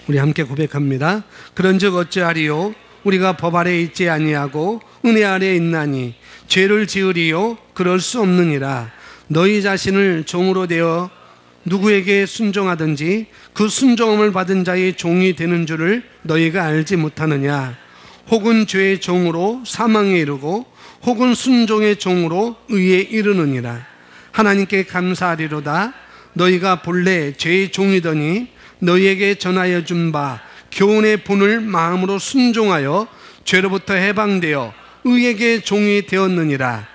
우리 함께 고백합니다. 그런즉 어찌하리요? 우리가 법 아래 있지 아니하고 은혜 아래 있나니 죄를 지으리요? 그럴 수 없느니라. 너희 자신을 종으로 되어 누구에게 순종하든지 그 순종함을 받은 자의 종이 되는 줄을 너희가 알지 못하느냐? 혹은 죄의 종으로 사망에 이르고 혹은 순종의 종으로 의에 이르느니라. 하나님께 감사하리로다. 너희가 본래 죄의 종이더니 너희에게 전하여 준 바 교훈의 본을 마음으로 순종하여 죄로부터 해방되어 의에게 종이 되었느니라.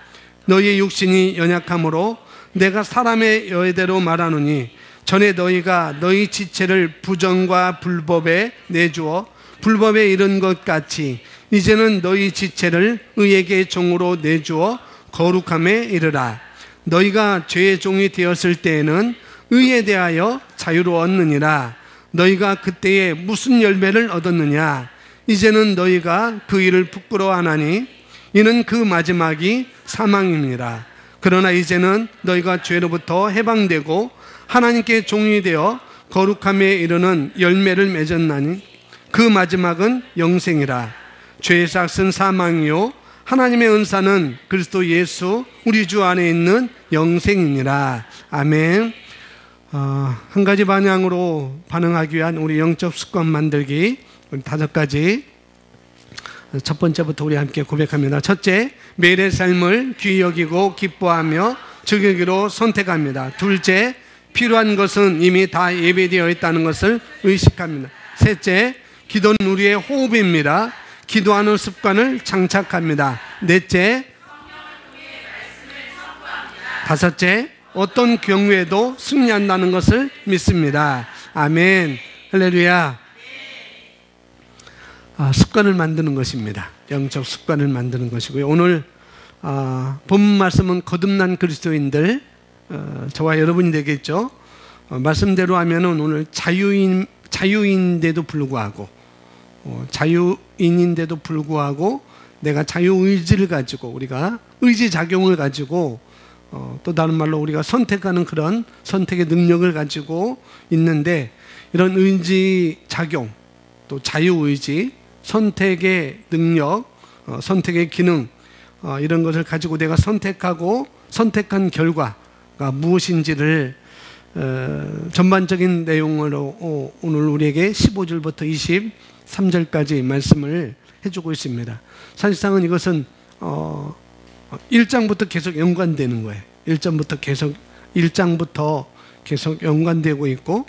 너희의 육신이 연약함으로 내가 사람의 여의대로 말하노니 전에 너희가 너희 지체를 부정과 불법에 내주어 불법에 이른 것 같이 이제는 너희 지체를 의에게 종으로 내주어 거룩함에 이르라. 너희가 죄의 종이 되었을 때에는 의에 대하여 자유로웠느니라. 너희가 그때에 무슨 열매를 얻었느냐? 이제는 너희가 그 일을 부끄러워하나니 이는 그 마지막이 사망입니다. 그러나 이제는 너희가 죄로부터 해방되고 하나님께 종이 되어 거룩함에 이르는 열매를 맺었나니 그 마지막은 영생이라. 죄의 삭은 사망이요 하나님의 은사는 그리스도 예수 우리 주 안에 있는 영생이니라. 아멘. 한 가지 방향으로 반응하기 위한 우리 영적 습관 만들기, 우리 5가지. 첫 번째부터 우리 함께 고백합니다. 첫째, 매일의 삶을 귀히 여기고 기뻐하며 즐기기로 선택합니다. 둘째, 필요한 것은 이미 다 예배되어 있다는 것을 의식합니다. 셋째, 기도는 우리의 호흡입니다. 기도하는 습관을 장착합니다. 넷째, 다섯째, 어떤 경우에도 승리한다는 것을 믿습니다. 아멘. 할렐루야. 습관을 만드는 것입니다. 영적 습관을 만드는 것이고요. 오늘 본 말씀은 거듭난 그리스도인들, 저와 여러분이 되겠죠. 말씀대로 하면은 오늘 자유인인데도 불구하고 내가 자유의지를 가지고 우리가 의지작용을 가지고 또 다른 말로 우리가 선택하는 그런 선택의 능력을 가지고 있는데, 이런 의지작용, 또 자유의지, 선택의 능력, 선택의 기능, 이런 것을 가지고 내가 선택하고 선택한 결과가 무엇인지를 전반적인 내용으로 오늘 우리에게 15절부터 23절까지 말씀을 해주고 있습니다. 사실상은 이것은 1장부터 계속 연관되는 거예요. 1장부터 계속 연관되고 있고,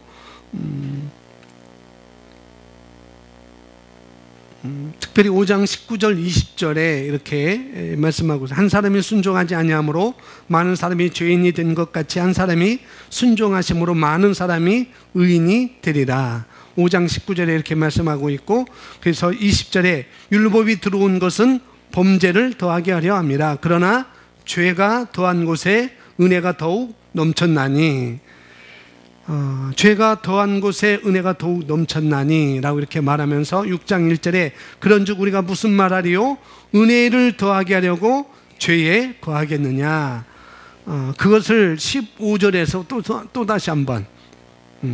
특별히 5장 19절 20절에 이렇게 말씀하고 있어요. 한 사람이 순종하지 아니함으로 많은 사람이 죄인이 된 것 같이 한 사람이 순종하심으로 많은 사람이 의인이 되리라. 5장 19절에 이렇게 말씀하고 있고, 그래서 20절에 율법이 들어온 것은 범죄를 더하게 하려 함이라. 그러나 죄가 더한 곳에 은혜가 더욱 넘쳤나니, 죄가 더한 곳에 은혜가 더욱 넘쳤나니 라고 이렇게 말하면서 6장 1절에 그런즉 우리가 무슨 말하리요? 은혜를 더하게 하려고 죄에 거하겠느냐. 그것을 15절에서 또 다시 한번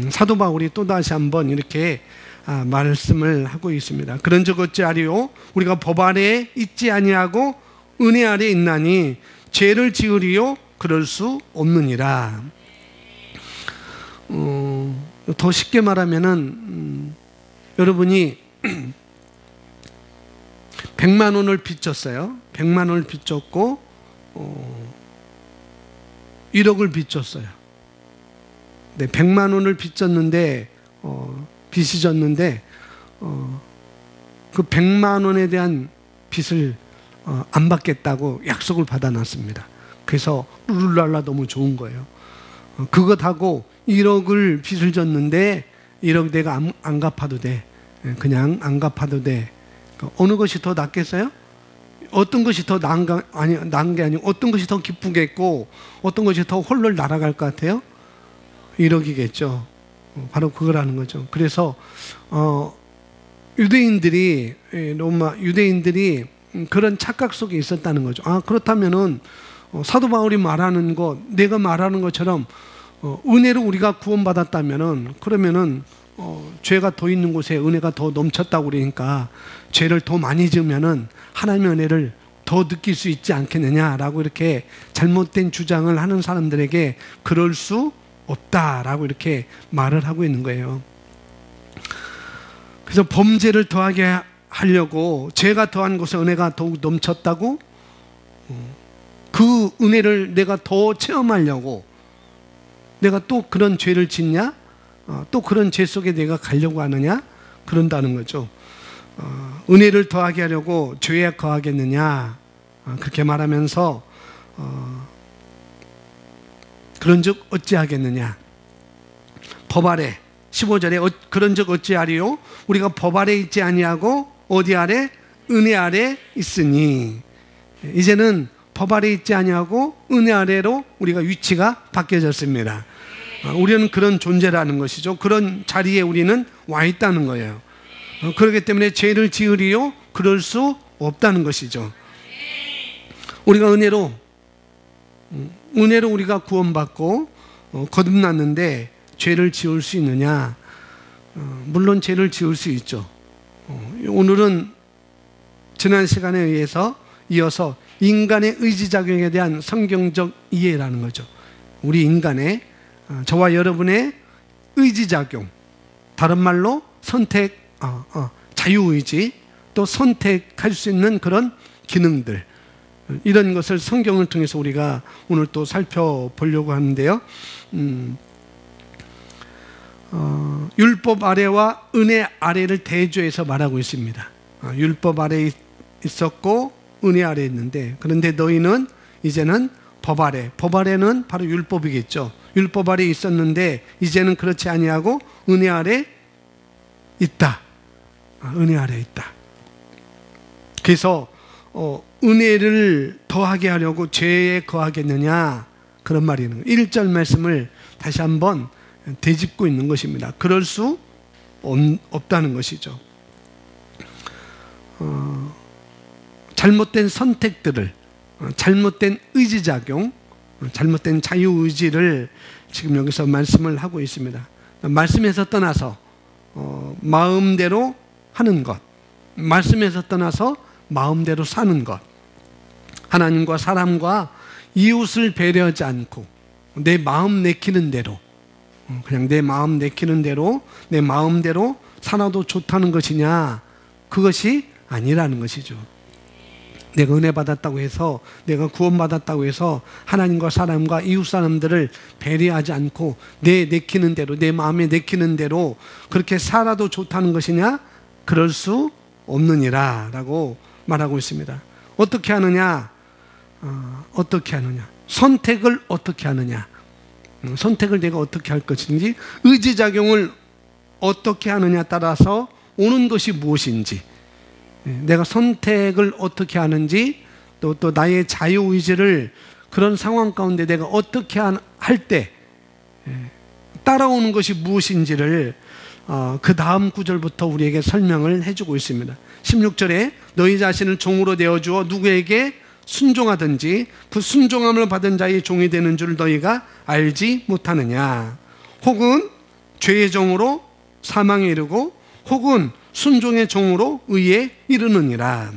사도 바울이 또 다시 한번 이렇게 말씀을 하고 있습니다. 그런즉 어찌하리요? 우리가 법 아래에 있지 아니하고 은혜 아래에 있나니 죄를 지으리요? 그럴 수 없느니라. 더 쉽게 말하면은 여러분이 100만 원을 빚졌어요. 100만 원을 빚졌고 1억을 빚졌어요. 네, 100만 원을 빚졌는데 빚이 졌는데 그 100만 원에 대한 빚을 안 받겠다고 약속을 받아놨습니다. 그래서 룰랄라 너무 좋은 거예요. 그것하고 1억을 빚을 졌는데 1억 내가 안 갚아도 돼. 그냥 안 갚아도 돼. 어느 것이 더 낫겠어요? 어떤 것이 더 나은 게 아니고 어떤 것이 더 기쁘겠고 어떤 것이 더 홀로 날아갈 것 같아요? 1억이겠죠. 바로 그거라는 거죠. 그래서 로마 유대인들이 그런 착각 속에 있었다는 거죠. 그렇다면은 사도 바울이 말하는 것, 내가 말하는 것처럼 은혜로 우리가 구원받았다면은, 그러면은 죄가 더 있는 곳에 은혜가 더 넘쳤다고 그러니까 죄를 더 많이 지으면은 하나님의 은혜를 더 느낄 수 있지 않겠느냐라고 이렇게 잘못된 주장을 하는 사람들에게 그럴 수 없다라고 이렇게 말을 하고 있는 거예요. 그래서 범죄를 더하게 하려고 죄가 더한 곳에 은혜가 더욱 넘쳤다고 그 은혜를 내가 더 체험하려고 내가 또 그런 죄를 짓냐? 또 그런 죄 속에 내가 가려고 하느냐? 그런다는 거죠. 은혜를 더하게 하려고 죄에 거하겠느냐? 그렇게 말하면서 그런즉 어찌하겠느냐? 법 아래 15절에 그런즉 어찌하리요? 우리가 법 아래 있지 아니하고 어디 아래? 은혜 아래 있으니. 이제는 법 아래 있지 아니하고 은혜 아래로 우리가 위치가 바뀌어졌습니다. 우리는 그런 존재라는 것이죠. 그런 자리에 우리는 와 있다는 거예요. 그렇기 때문에 죄를 지으리요? 그럴 수 없다는 것이죠. 우리가 은혜로 우리가 구원받고 거듭났는데 죄를 지을 수 있느냐? 물론 죄를 지을 수 있죠. 오늘은 지난 시간에 의해서 이어서 인간의 의지작용에 대한 성경적 이해라는 거죠. 우리 인간의 저와 여러분의 의지작용, 다른 말로 선택, 자유의지, 또 선택할 수 있는 그런 기능들, 이런 것을 성경을 통해서 우리가 오늘 또 살펴보려고 하는데요. 율법 아래와 은혜 아래를 대조해서 말하고 있습니다. 율법 아래 있었고 은혜 아래 있는데, 그런데 너희는 이제는 법 아래, 법 아래는 바로 율법이겠죠. 율법 아래 있었는데 이제는 그렇지 아니하고 은혜 아래 있다. 은혜 아래 있다. 그래서 은혜를 더하게 하려고 죄에 거하겠느냐, 그런 말이 있는 거예요. 1절 말씀을 다시 한번 되짚고 있는 것입니다. 그럴 수 없다는 것이죠. 잘못된 선택들을, 잘못된 의지작용, 잘못된 자유의지를 지금 여기서 말씀을 하고 있습니다. 말씀에서 떠나서 마음대로 하는 것, 말씀에서 떠나서 마음대로 사는 것, 하나님과 사람과 이웃을 배려하지 않고 내 마음 내키는 대로, 그냥 내 마음 내키는 대로 내 마음대로 살아도 좋다는 것이냐? 그것이 아니라는 것이죠. 내가 은혜 받았다고 해서, 내가 구원받았다고 해서 하나님과 사람과 이웃 사람들을 배려하지 않고 내 내키는 대로, 내 마음에 내키는 대로 그렇게 살아도 좋다는 것이냐? 그럴 수 없느니라 라고 말하고 있습니다. 어떻게 하느냐? 어떻게 하느냐? 선택을 어떻게 하느냐? 선택을 내가 어떻게 할 것인지, 의지작용을 어떻게 하느냐에 따라서 오는 것이 무엇인지, 내가 선택을 어떻게 하는지, 또 나의 자유의지를 그런 상황 가운데 내가 어떻게 할 때 따라오는 것이 무엇인지를 그 다음 구절부터 우리에게 설명을 해주고 있습니다. 16절에 너희 자신을 종으로 내어주어 누구에게 순종하든지 그 순종함을 받은 자의 종이 되는 줄 너희가 알지 못하느냐? 혹은 죄의 종으로 사망에 이르고 혹은 순종의 종으로 의에 이르느니라.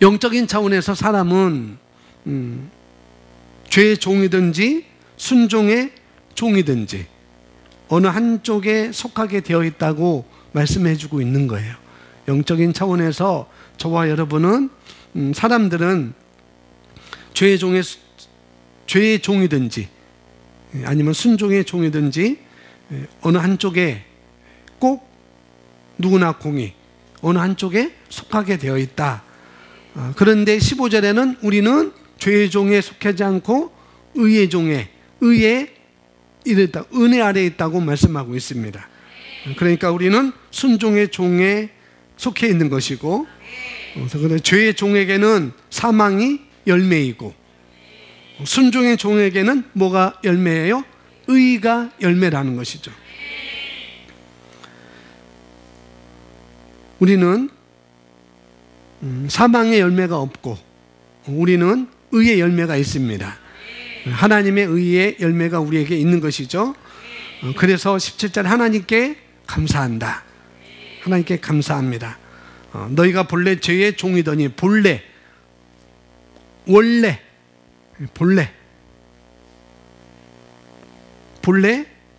영적인 차원에서 사람은 죄의 종이든지 순종의 종이든지 어느 한쪽에 속하게 되어 있다고 말씀해 주고 있는 거예요. 영적인 차원에서 저와 여러분은, 사람들은 죄의 종이든지 아니면 순종의 종이든지 어느 한쪽에 꼭 누구나 공이 어느 한쪽에 속하게 되어 있다. 그런데 15절에는 우리는 죄의 종에 속하지 않고 의의 종에, 의에 이르다, 은혜 아래에 있다고 말씀하고 있습니다. 그러니까 우리는 순종의 종에 속해 있는 것이고, 죄의 종에게는 사망이 열매이고, 순종의 종에게는 뭐가 열매예요? 의가 열매라는 것이죠. 우리는 사망의 열매가 없고 우리는 의의 열매가 있습니다. 하나님의 의의 열매가 우리에게 있는 것이죠. 그래서 17절 하나님께 감사한다. 하나님께 감사합니다. 너희가 본래 죄의 종이더니 본래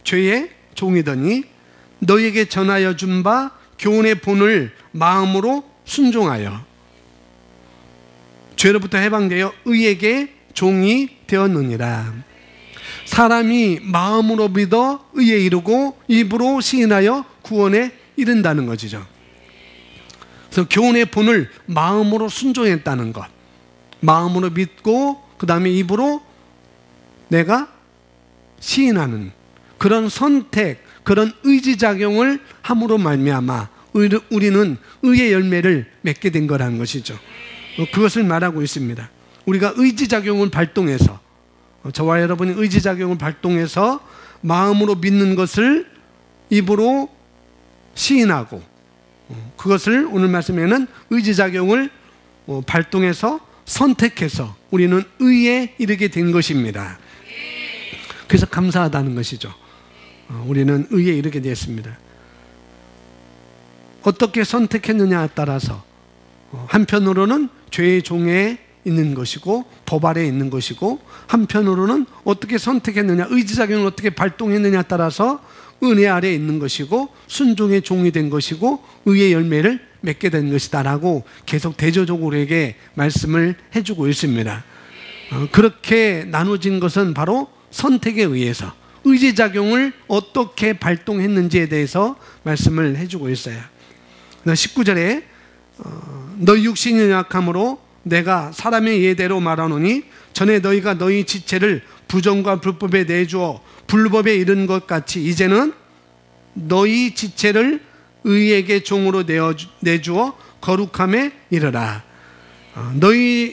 죄의 종이더니 너희에게 전하여 준 바 교훈의 본을 마음으로 순종하여 죄로부터 해방되어 의에게 종이 되었느니라. 사람이 마음으로 믿어 의에 이르고 입으로 시인하여 구원에 이른다는 것이죠. 그래서 교훈의 본을 마음으로 순종했다는 것, 마음으로 믿고 그 다음에 입으로 내가 시인하는 그런 선택, 그런 의지작용을 함으로 말미암아 우리는 의의 열매를 맺게 된 거라는 것이죠. 그것을 말하고 있습니다. 우리가 의지작용을 발동해서, 저와 여러분이 의지작용을 발동해서 마음으로 믿는 것을 입으로 시인하고, 그것을 오늘 말씀에는 의지작용을 발동해서 선택해서 우리는 의에 이르게 된 것입니다. 그래서 감사하다는 것이죠. 우리는 의에 이르게 되었습니다. 어떻게 선택했느냐에 따라서 한편으로는 죄의 종에 있는 것이고 법 아래에 있는 것이고, 한편으로는 어떻게 선택했느냐, 의지작용을 어떻게 발동했느냐에 따라서 은혜 아래에 있는 것이고 순종의 종이 된 것이고 의의 열매를 맺게 된 것이다 라고 계속 대조적으로 우리에게 말씀을 해주고 있습니다. 그렇게 나눠진 것은 바로 선택에 의해서 의지작용을 어떻게 발동했는지에 대해서 말씀을 해주고 있어요. 19절에 너희 육신이 연약함으로 내가 사람의 예대로 말하노니 전에 너희가 너희 지체를 부정과 불법에 내주어 불법에 이른 것 같이 이제는 너희 지체를 의에게 종으로 내주어 거룩함에 이르라.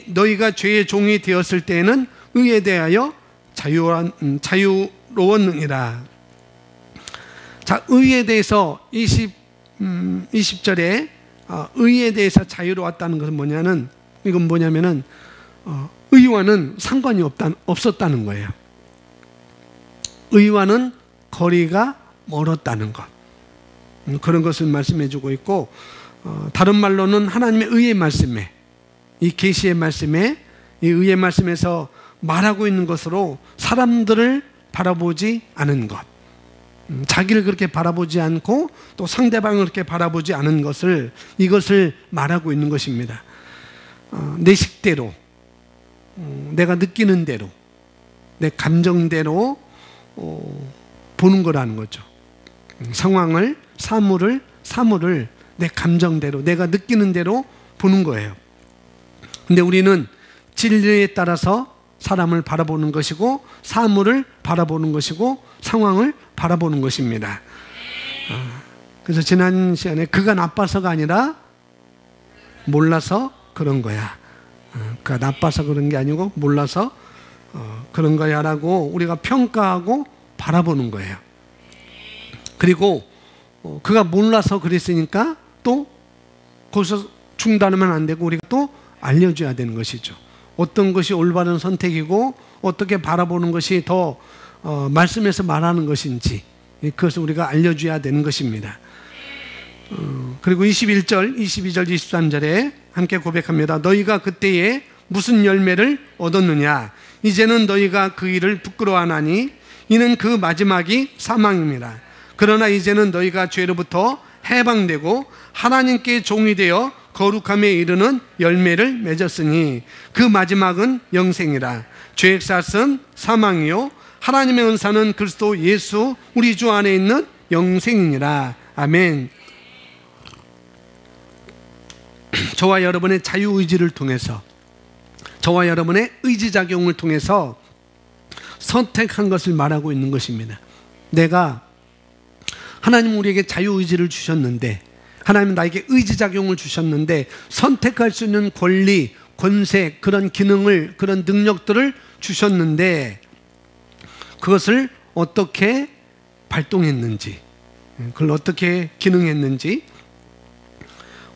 너희가 죄의 종이 되었을 때에는 의에 대하여 자유로웠느니라. 자, 의에 대해서 20절에 의에 대해서 자유로웠다는 것은 뭐냐면, 이건 뭐냐면은 의와는 상관이 없었다는 거예요. 의와는 거리가 멀었다는 것, 그런 것을 말씀해 주고 있고, 다른 말로는 하나님의 의의 말씀에, 이 계시의 말씀에, 이 의의 말씀에서 말하고 있는 것으로 사람들을 바라보지 않은 것, 자기를 그렇게 바라보지 않고 또 상대방을 그렇게 바라보지 않은 것을, 이것을 말하고 있는 것입니다. 내 식대로, 내가 느끼는 대로, 내 감정대로 보는 거라는 거죠. 상황을, 사물을 내 감정대로, 내가 느끼는 대로 보는 거예요. 근데 우리는 진리에 따라서 사람을 바라보는 것이고 사물을 바라보는 것이고 상황을 바라보는 것입니다. 그래서 지난 시간에 그가 나빠서가 아니라 몰라서 그런 거야. 그가 나빠서 그런 게 아니고 몰라서 그런 거야 라고 우리가 평가하고 바라보는 거예요. 그리고 그가 몰라서 그랬으니까 또 거기서 중단하면 안 되고 우리가 또 알려줘야 되는 것이죠. 어떤 것이 올바른 선택이고 어떻게 바라보는 것이 더 말씀에서 말하는 것인지, 그것을 우리가 알려줘야 되는 것입니다. 그리고 21절, 22절, 23절에 함께 고백합니다. 너희가 그때에 무슨 열매를 얻었느냐? 이제는 너희가 그 일을 부끄러워하나니 이는 그 마지막이 사망입니다. 그러나 이제는 너희가 죄로부터 해방되고 하나님께 종이 되어 거룩함에 이르는 열매를 맺었으니 그 마지막은 영생이라. 죄의 삭은 사망이요 하나님의 은사는 그리스도 예수 우리 주 안에 있는 영생이니라. 아멘. 저와 여러분의 자유의지를 통해서, 저와 여러분의 의지작용을 통해서 선택한 것을 말하고 있는 것입니다. 내가, 하나님 우리에게 자유의지를 주셨는데, 하나님 나에게 의지작용을 주셨는데 선택할 수 있는 권리, 권세, 그런 기능을, 그런 능력들을 주셨는데 그것을 어떻게 발동했는지, 그걸 어떻게 기능했는지,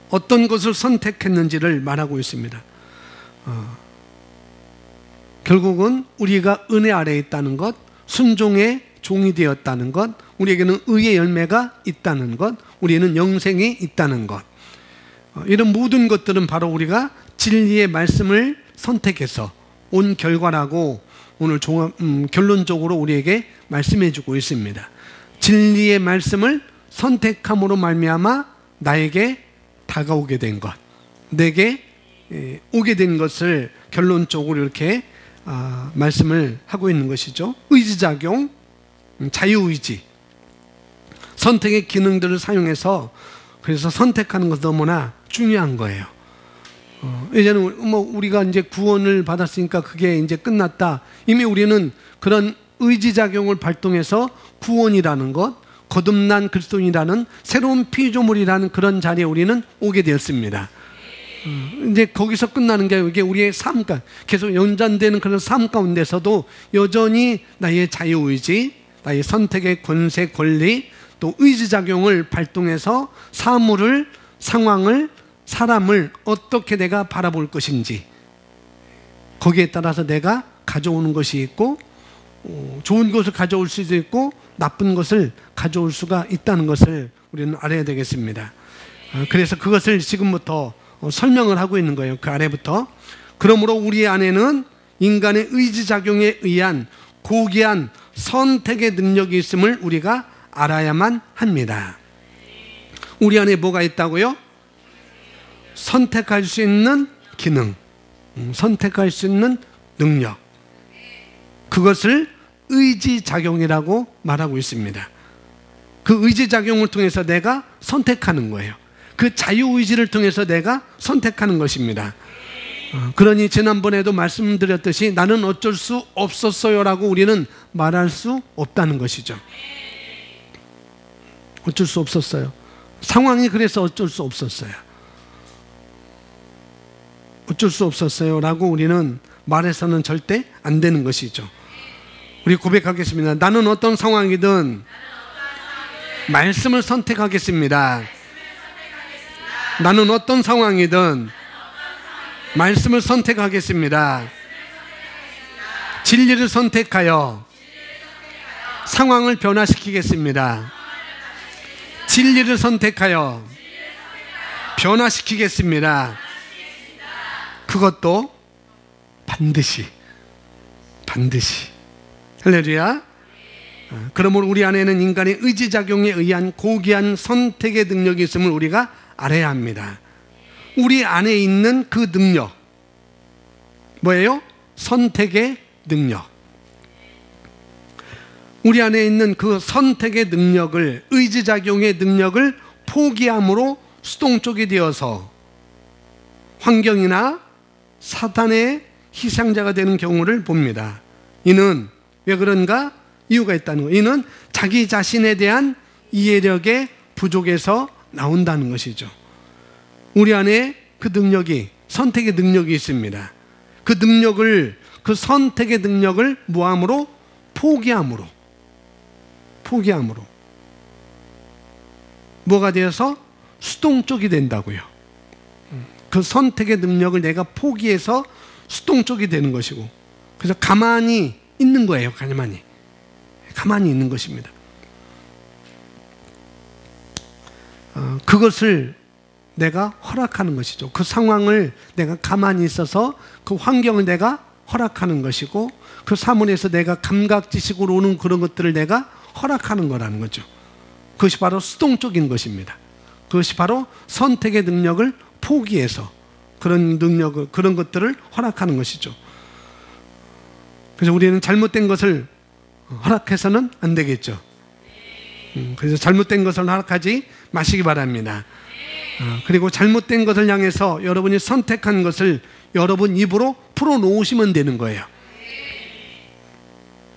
어떤 것을 선택했는지를 말하고 있습니다. 결국은 우리가 은혜 아래에 있다는 것, 순종의 종이 되었다는 것, 우리에게는 의의 열매가 있다는 것, 우리는 영생이 있다는 것, 이런 모든 것들은 바로 우리가 진리의 말씀을 선택해서 온 결과라고 오늘 결론적으로 우리에게 말씀해 주고 있습니다. 진리의 말씀을 선택함으로 말미암아 나에게 다가오게 된 것, 내게 오게 된 것을 결론적으로 이렇게 말씀을 하고 있는 것이죠. 의지작용, 자유의지, 선택의 기능들을 사용해서 그래서 선택하는 것은 너무나 중요한 거예요. 이제는 우리가 이제 구원을 받았으니까 그게 이제 끝났다. 이미 우리는 그런 의지작용을 발동해서 구원이라는 것, 거듭난 그리스도인이라는 새로운 피조물이라는 그런 자리에 우리는 오게 되었습니다. 이제 거기서 끝나는 게 이게 우리의 삶, 계속 연장되는 그런 삶 가운데서도 여전히 나의 자유의지, 나의 선택의 권세, 권리, 또 의지작용을 발동해서 사물을, 상황을, 사람을 어떻게 내가 바라볼 것인지, 거기에 따라서 내가 가져오는 것이 있고, 좋은 것을 가져올 수도 있고 나쁜 것을 가져올 수가 있다는 것을 우리는 알아야 되겠습니다. 그래서 그것을 지금부터 설명을 하고 있는 거예요. 그 아래부터. 그러므로 우리 안에는 인간의 의지작용에 의한 고귀한 선택의 능력이 있음을 우리가 알아야만 합니다. 우리 안에 뭐가 있다고요? 선택할 수 있는 기능, 선택할 수 있는 능력, 그것을 의지작용이라고 말하고 있습니다. 그 의지작용을 통해서 내가 선택하는 거예요. 그 자유의지를 통해서 내가 선택하는 것입니다. 그러니 지난번에도 말씀드렸듯이 나는 어쩔 수 없었어요 라고 우리는 말할 수 없다는 것이죠. 어쩔 수 없었어요. 상황이 그래서 어쩔 수 없었어요. 어쩔 수 없었어요 라고 우리는 말해서는 절대 안 되는 것이죠. 우리 고백하겠습니다. 나는 어떤 상황이든 말씀을 선택하겠습니다. 나는 어떤 상황이든 말씀을 선택하겠습니다. 진리를 선택하여 상황을 변화시키겠습니다. 진리를 선택하여 변화시키겠습니다. 그것도 반드시. 할렐루야. 그러므로 우리 안에는 인간의 의지작용에 의한 고귀한 선택의 능력이 있음을 우리가 알아야 합니다. 우리 안에 있는 그 능력 뭐예요? 선택의 능력. 우리 안에 있는 그 선택의 능력을, 의지작용의 능력을 포기함으로 수동적이 되어서 환경이나 사탄의 희생자가 되는 경우를 봅니다. 이는 왜 그런가? 이유가 있다는 거예요. 이는 자기 자신에 대한 이해력의 부족에서 나온다는 것이죠. 우리 안에 그 능력이, 선택의 능력이 있습니다. 그 능력을, 그 선택의 능력을 뭐함으로? 포기함으로. 뭐가 되어서? 수동적이 된다고요. 그 선택의 능력을 내가 포기해서 수동적이 되는 것이고, 그래서 가만히 있는 거예요. 가만히 있는 것입니다. 그것을 내가 허락하는 것이죠. 그 상황을 내가 가만히 있어서 그 환경을 내가 허락하는 것이고, 그 사물에서 내가 감각지식으로 오는 그런 것들을 내가 허락하는 거라는 거죠. 그것이 바로 수동적인 것입니다. 그것이 바로 선택의 능력을 포기해서 그런 능력을, 그런 것들을 허락하는 것이죠. 그래서 우리는 잘못된 것을 허락해서는 안 되겠죠. 그래서 잘못된 것을 허락하지 마시기 바랍니다. 그리고 잘못된 것을 향해서 여러분이 선택한 것을 여러분 입으로 풀어놓으시면 되는 거예요.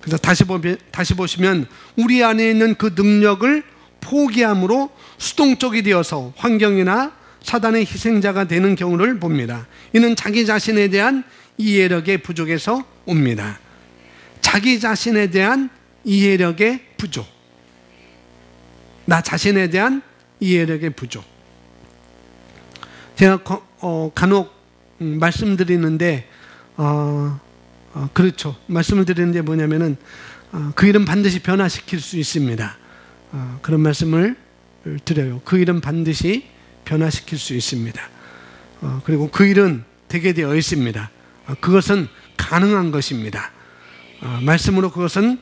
그래서 다시 보시면 우리 안에 있는 그 능력을 포기함으로 수동적이 되어서 환경이나 사단의 희생자가 되는 경우를 봅니다. 이는 자기 자신에 대한 이해력의 부족에서 옵니다. 자기 자신에 대한 이해력의 부족, 나 자신에 대한 이해력의 부족. 제가 간혹 말씀드리는데, 그렇죠. 말씀을 드리는 게 뭐냐면은, 그 일은 반드시 변화시킬 수 있습니다. 그런 말씀을 드려요. 그 일은 반드시 변화시킬 수 있습니다. 그리고 그 일은 되게 되어 있습니다. 그것은 가능한 것입니다. 말씀으로 그것은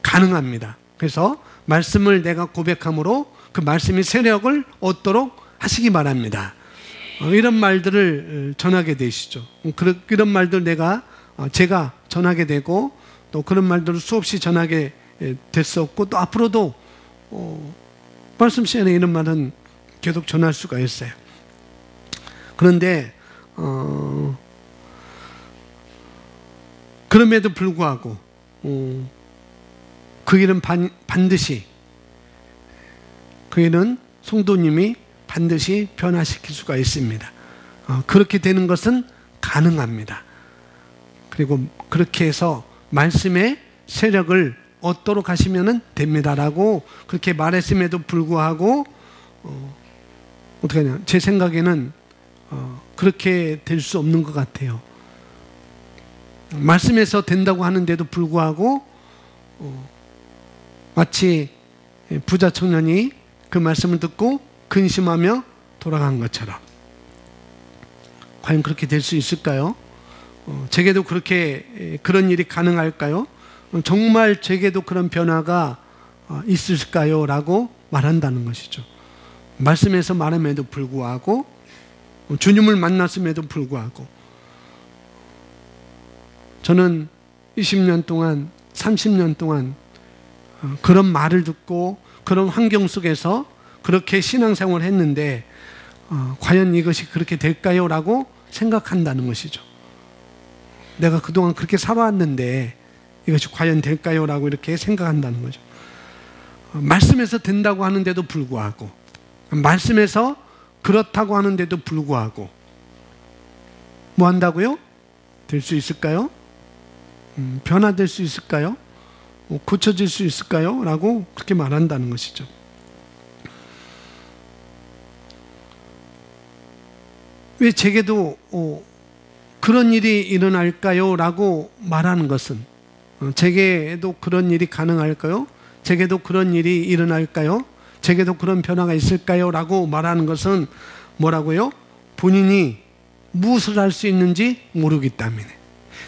가능합니다. 그래서 말씀을 내가 고백함으로 그 말씀이 세력을 얻도록 하시기 바랍니다. 이런 말들을 전하게 되시죠. 이런 말들 제가 전하게 되고 또 그런 말들을 수없이 전하게 됐었고 또 앞으로도 말씀 시간에 이런 말은 계속 전할 수가 있어요. 그런데 그럼에도 불구하고 그 일은 반드시 그 일은 성도님이 반드시 변화시킬 수가 있습니다. 그렇게 되는 것은 가능합니다. 그리고 그렇게 해서 말씀의 세력을 얻도록 하시면 됩니다라고 그렇게 말했음에도 불구하고 어떡하냐, 제 생각에는 그렇게 될 수 없는 것 같아요. 말씀에서 된다고 하는데도 불구하고 마치 부자 청년이 그 말씀을 듣고 근심하며 돌아간 것처럼 과연 그렇게 될 수 있을까요? 제게도 그런 일이 가능할까요? 정말 제게도 그런 변화가 있을까요? 라고 말한다는 것이죠. 말씀에서 말함에도 불구하고 주님을 만났음에도 불구하고 저는 20년 동안 30년 동안 그런 말을 듣고 그런 환경 속에서 그렇게 신앙생활을 했는데 과연 이것이 그렇게 될까요? 라고 생각한다는 것이죠. 내가 그동안 그렇게 살아왔는데 이것이 과연 될까요? 라고 이렇게 생각한다는 거죠. 말씀에서 된다고 하는데도 불구하고 말씀에서 그렇다고 하는데도 불구하고 뭐 한다고요? 될 수 있을까요? 변화될 수 있을까요? 고쳐질 수 있을까요? 라고 그렇게 말한다는 것이죠. 왜 제게도 그런 일이 일어날까요? 라고 말하는 것은 제게도 그런 일이 가능할까요? 제게도 그런 일이 일어날까요? 제게도 그런 변화가 있을까요? 라고 말하는 것은 뭐라고요? 본인이 무엇을 할 수 있는지 모르기 때문에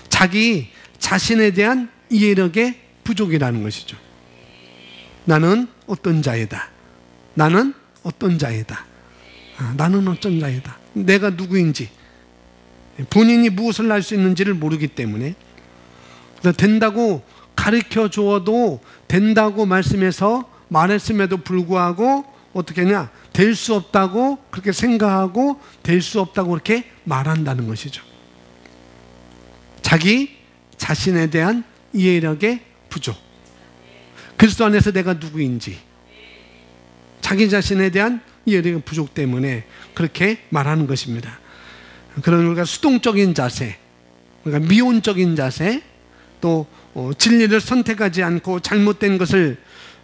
자기 자신에 대한 이해력의 부족이라는 것이죠. 나는 어떤 자이다. 나는 어떤 자이다. 나는 어떤 자이다. 내가 누구인지 본인이 무엇을 할 수 있는지를 모르기 때문에 그래서 된다고 가르쳐 주어도 된다고 말씀해서 말했음에도 불구하고 어떻게 하냐, 될 수 없다고 그렇게 생각하고 될 수 없다고 그렇게 말한다는 것이죠. 자기 자신에 대한 이해력의 부족, 그리스도 안에서 내가 누구인지 자기 자신에 대한 이해력의 부족 때문에 그렇게 말하는 것입니다. 그런 우리가 수동적인 자세, 그러니까 미온적인 자세, 또 진리를 선택하지 않고 잘못된 것을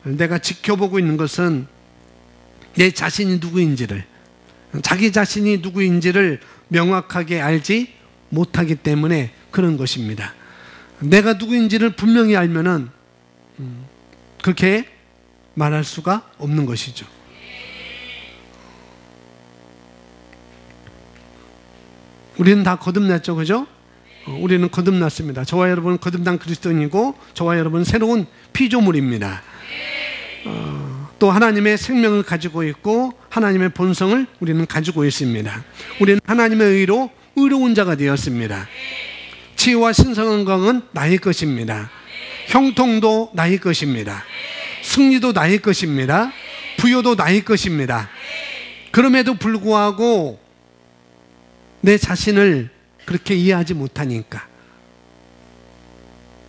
내가 지켜보고 있는 것은 내 자신이 누구인지를, 자기 자신이 누구인지를 명확하게 알지 못하기 때문에 그런 것입니다. 내가 누구인지를 분명히 알면은 그렇게 말할 수가 없는 것이죠. 우리는 다 거듭났죠, 그죠? 우리는 거듭났습니다. 저와 여러분은 거듭난 그리스도인이고 저와 여러분은 새로운 피조물입니다. 또 하나님의 생명을 가지고 있고 하나님의 본성을 우리는 가지고 있습니다. 우리는 하나님의 의로 의로운 자가 되었습니다. 치유와 신성한 건강은 나의 것입니다. 형통도 나의 것입니다. 승리도 나의 것입니다. 부여도 나의 것입니다. 그럼에도 불구하고 내 자신을 그렇게 이해하지 못하니까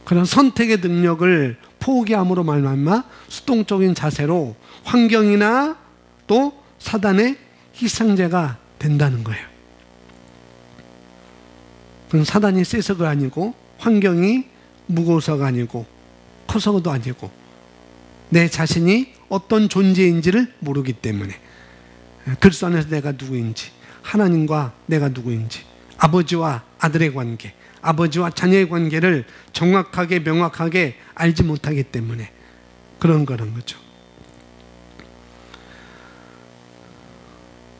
그런 선택의 능력을 포기함으로 말미암아 수동적인 자세로 환경이나 또 사단의 희생자가 된다는 거예요. 그럼 사단이 세서가 아니고 환경이 무거워서가 아니고 커서도 아니고 내 자신이 어떤 존재인지를 모르기 때문에 그리스도 안에서 내가 누구인지, 하나님과 내가 누구인지, 아버지와 아들의 관계, 아버지와 자녀의 관계를 정확하게 명확하게 알지 못하기 때문에 그런 거죠.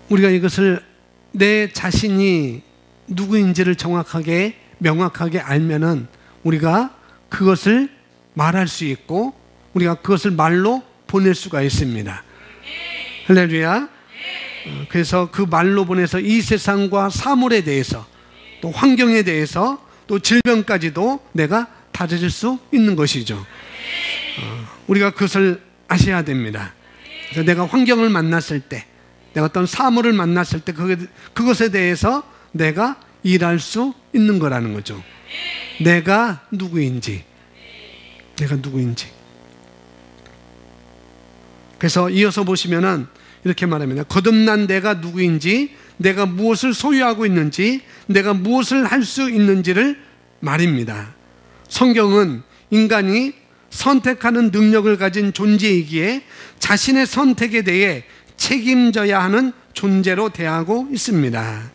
우리가 이것을 내 자신이 누구인지를 정확하게 명확하게 알면은 우리가 그것을 말할 수 있고 우리가 그것을 말로 보낼 수가 있습니다. 할렐루야. 그래서 그 말로 보내서 이 세상과 사물에 대해서 또 환경에 대해서 또 질병까지도 내가 다스릴 수 있는 것이죠. 우리가 그것을 아셔야 됩니다. 그래서 내가 환경을 만났을 때 내가 어떤 사물을 만났을 때 그것에 대해서 내가 일할 수 있는 거라는 거죠. 내가 누구인지. 그래서 이어서 보시면은 이렇게 말합니다. 거듭난 내가 누구인지, 내가 무엇을 소유하고 있는지, 내가 무엇을 할 수 있는지를 말입니다. 성경은 인간이 선택하는 능력을 가진 존재이기에 자신의 선택에 대해 책임져야 하는 존재로 대하고 있습니다.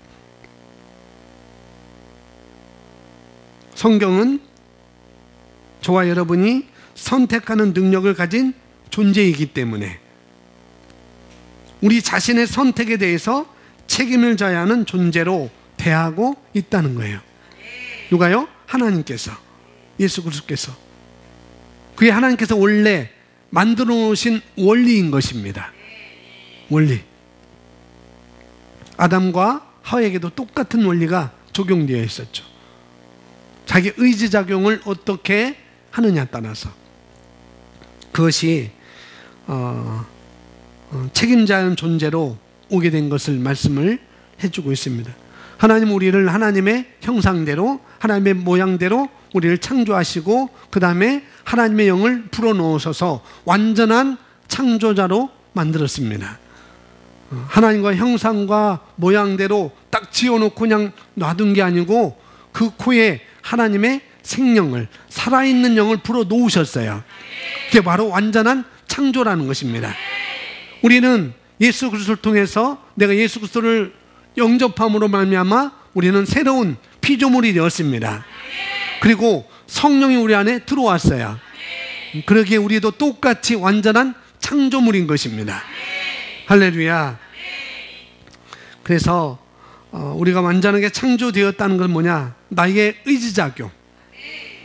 성경은 저와 여러분이 선택하는 능력을 가진 존재이기 때문에 우리 자신의 선택에 대해서 책임을 져야 하는 존재로 대하고 있다는 거예요. 누가요? 하나님께서, 예수 그리스도께서. 그게 하나님께서 원래 만들어 놓으신 원리인 것입니다. 원리. 아담과 하와에게도 똑같은 원리가 적용되어 있었죠. 자기 의지작용을 어떻게 하느냐에 따라서 그것이 책임자의 존재로 오게 된 것을 말씀을 해주고 있습니다. 하나님 우리를 하나님의 형상대로 하나님의 모양대로 우리를 창조하시고 그 다음에 하나님의 영을 불어넣으셔서 완전한 창조자로 만들었습니다. 하나님과 형상과 모양대로 딱 지어놓고 그냥 놔둔 게 아니고 그 코에 하나님의 생명을, 살아있는 영을 불어넣으셨어요. 그게 바로 완전한 창조라는 것입니다. 우리는 예수 그리스도를 통해서 내가 예수 그리스도를 영접함으로 말미암아 우리는 새로운 피조물이 되었습니다. 그리고 성령이 우리 안에 들어왔어요. 그러기에 우리도 똑같이 완전한 창조물인 것입니다. 할렐루야. 그래서 우리가 완전하게 창조되었다는 건 뭐냐? 나에게 의지작용,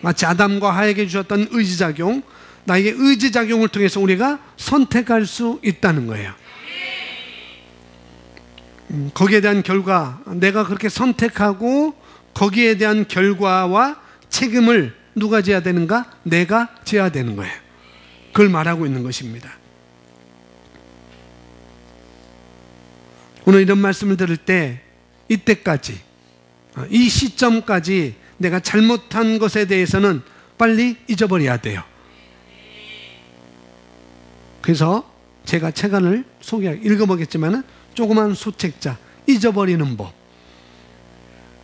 마치 아담과 하에게 주셨던 의지작용, 나에게 의지작용을 통해서 우리가 선택할 수 있다는 거예요. 거기에 대한 결과, 내가 그렇게 선택하고 거기에 대한 결과와 책임을 누가 져야 되는가? 내가 져야 되는 거예요. 그걸 말하고 있는 것입니다. 오늘 이런 말씀을 들을 때 이때까지, 이 시점까지 내가 잘못한 것에 대해서는 빨리 잊어버려야 돼요. 그래서 제가 책안을 읽어보겠지만 조그만 소책자, 잊어버리는 법,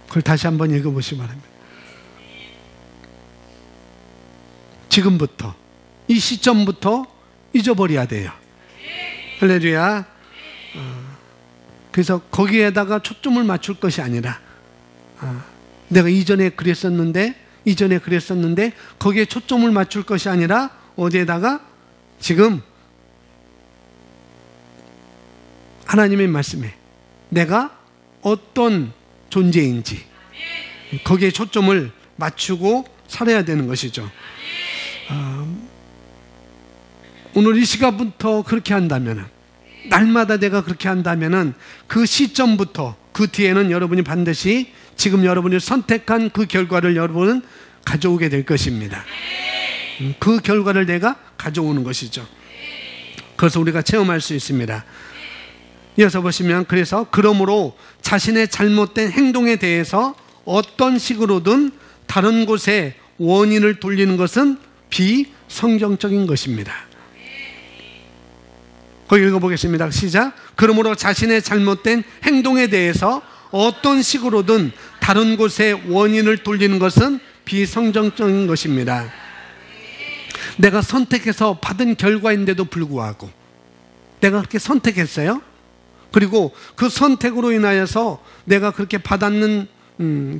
그걸 다시 한번 읽어보시기 바랍니다. 지금부터, 이 시점부터 잊어버려야 돼요. 할렐루야. 그래서 거기에다가 초점을 맞출 것이 아니라 내가 이전에 그랬었는데 거기에 초점을 맞출 것이 아니라 어디에다가 지금 하나님의 말씀에 내가 어떤 존재인지 거기에 초점을 맞추고 살아야 되는 것이죠. 오늘 이 시간부터 그렇게 한다면, 날마다 내가 그렇게 한다면 그 시점부터 그 뒤에는 여러분이 반드시 지금 여러분이 선택한 그 결과를 여러분은 가져오게 될 것입니다. 그 결과를 내가 가져오는 것이죠. 그래서 우리가 체험할 수 있습니다. 이어서 보시면, 그러므로 자신의 잘못된 행동에 대해서 어떤 식으로든 다른 곳에 원인을 돌리는 것은 비성경적인 것입니다. 거기 읽어보겠습니다. 시작. 그러므로 자신의 잘못된 행동에 대해서 어떤 식으로든 다른 곳에 원인을 돌리는 것은 비성경적인 것입니다. 내가 선택해서 받은 결과인데도 불구하고 내가 그렇게 선택했어요. 그리고 그 선택으로 인하여서 내가 그렇게 받았는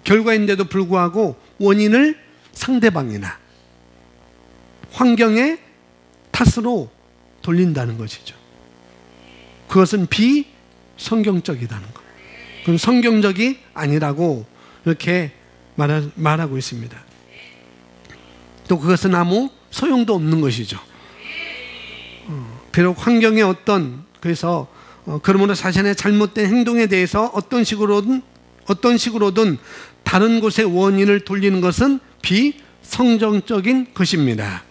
결과인데도 불구하고 원인을 상대방이나 환경의 탓으로 돌린다는 것이죠. 그것은 비성경적이라는 것. 그건 성경적이 아니라고 이렇게 말하고 있습니다. 또 그것은 아무 소용도 없는 것이죠. 비록 환경의 그래서 그러므로 자신의 잘못된 행동에 대해서 어떤 식으로든 다른 곳에 원인을 돌리는 것은 비성경적인 것입니다.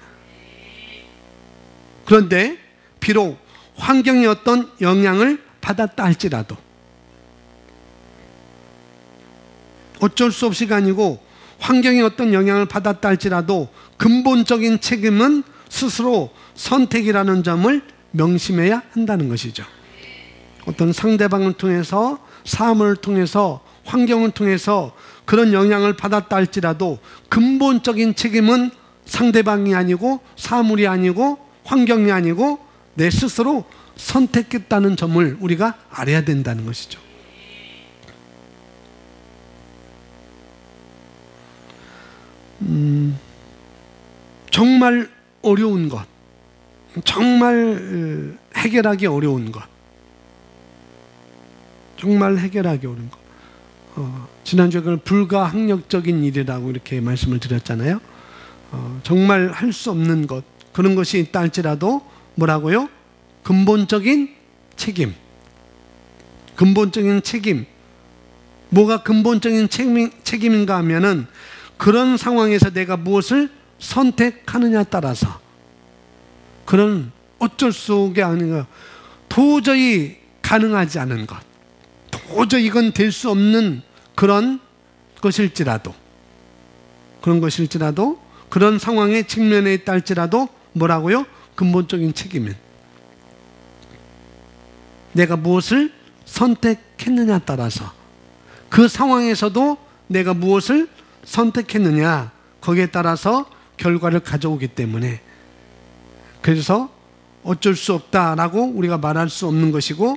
그런데 비록 환경의 어떤 영향을 받았다 할지라도 어쩔 수 없이가 아니고 환경의 어떤 영향을 받았다 할지라도 근본적인 책임은 스스로 선택이라는 점을 명심해야 한다는 것이죠. 어떤 상대방을 통해서, 삶을 통해서, 환경을 통해서 그런 영향을 받았다 할지라도 근본적인 책임은 상대방이 아니고 사물이 아니고 환경이 아니고 내 스스로 선택했다는 점을 우리가 알아야 된다는 것이죠. 정말 어려운 것, 정말 해결하기 어려운 것, 정말 해결하기 어려운 것. 지난주에 그걸 불가항력적인 일이라고 이렇게 말씀을 드렸잖아요. 정말 할 수 없는 것, 그런 것이 있다 할지라도 뭐라고요? 근본적인 책임. 근본적인 책임. 뭐가 근본적인 책임인가 하면은 그런 상황에서 내가 무엇을 선택하느냐에 따라서 그런 어쩔 수가 아닌가, 도저히 가능하지 않은 것, 도저히 이건 될 수 없는 그런 것일지라도 그런 상황에 직면해 있다 할지라도 뭐라고요? 근본적인 책임은 내가 무엇을 선택했느냐에 따라서 그 상황에서도 내가 무엇을 선택했느냐 거기에 따라서 결과를 가져오기 때문에 그래서 어쩔 수 없다라고 우리가 말할 수 없는 것이고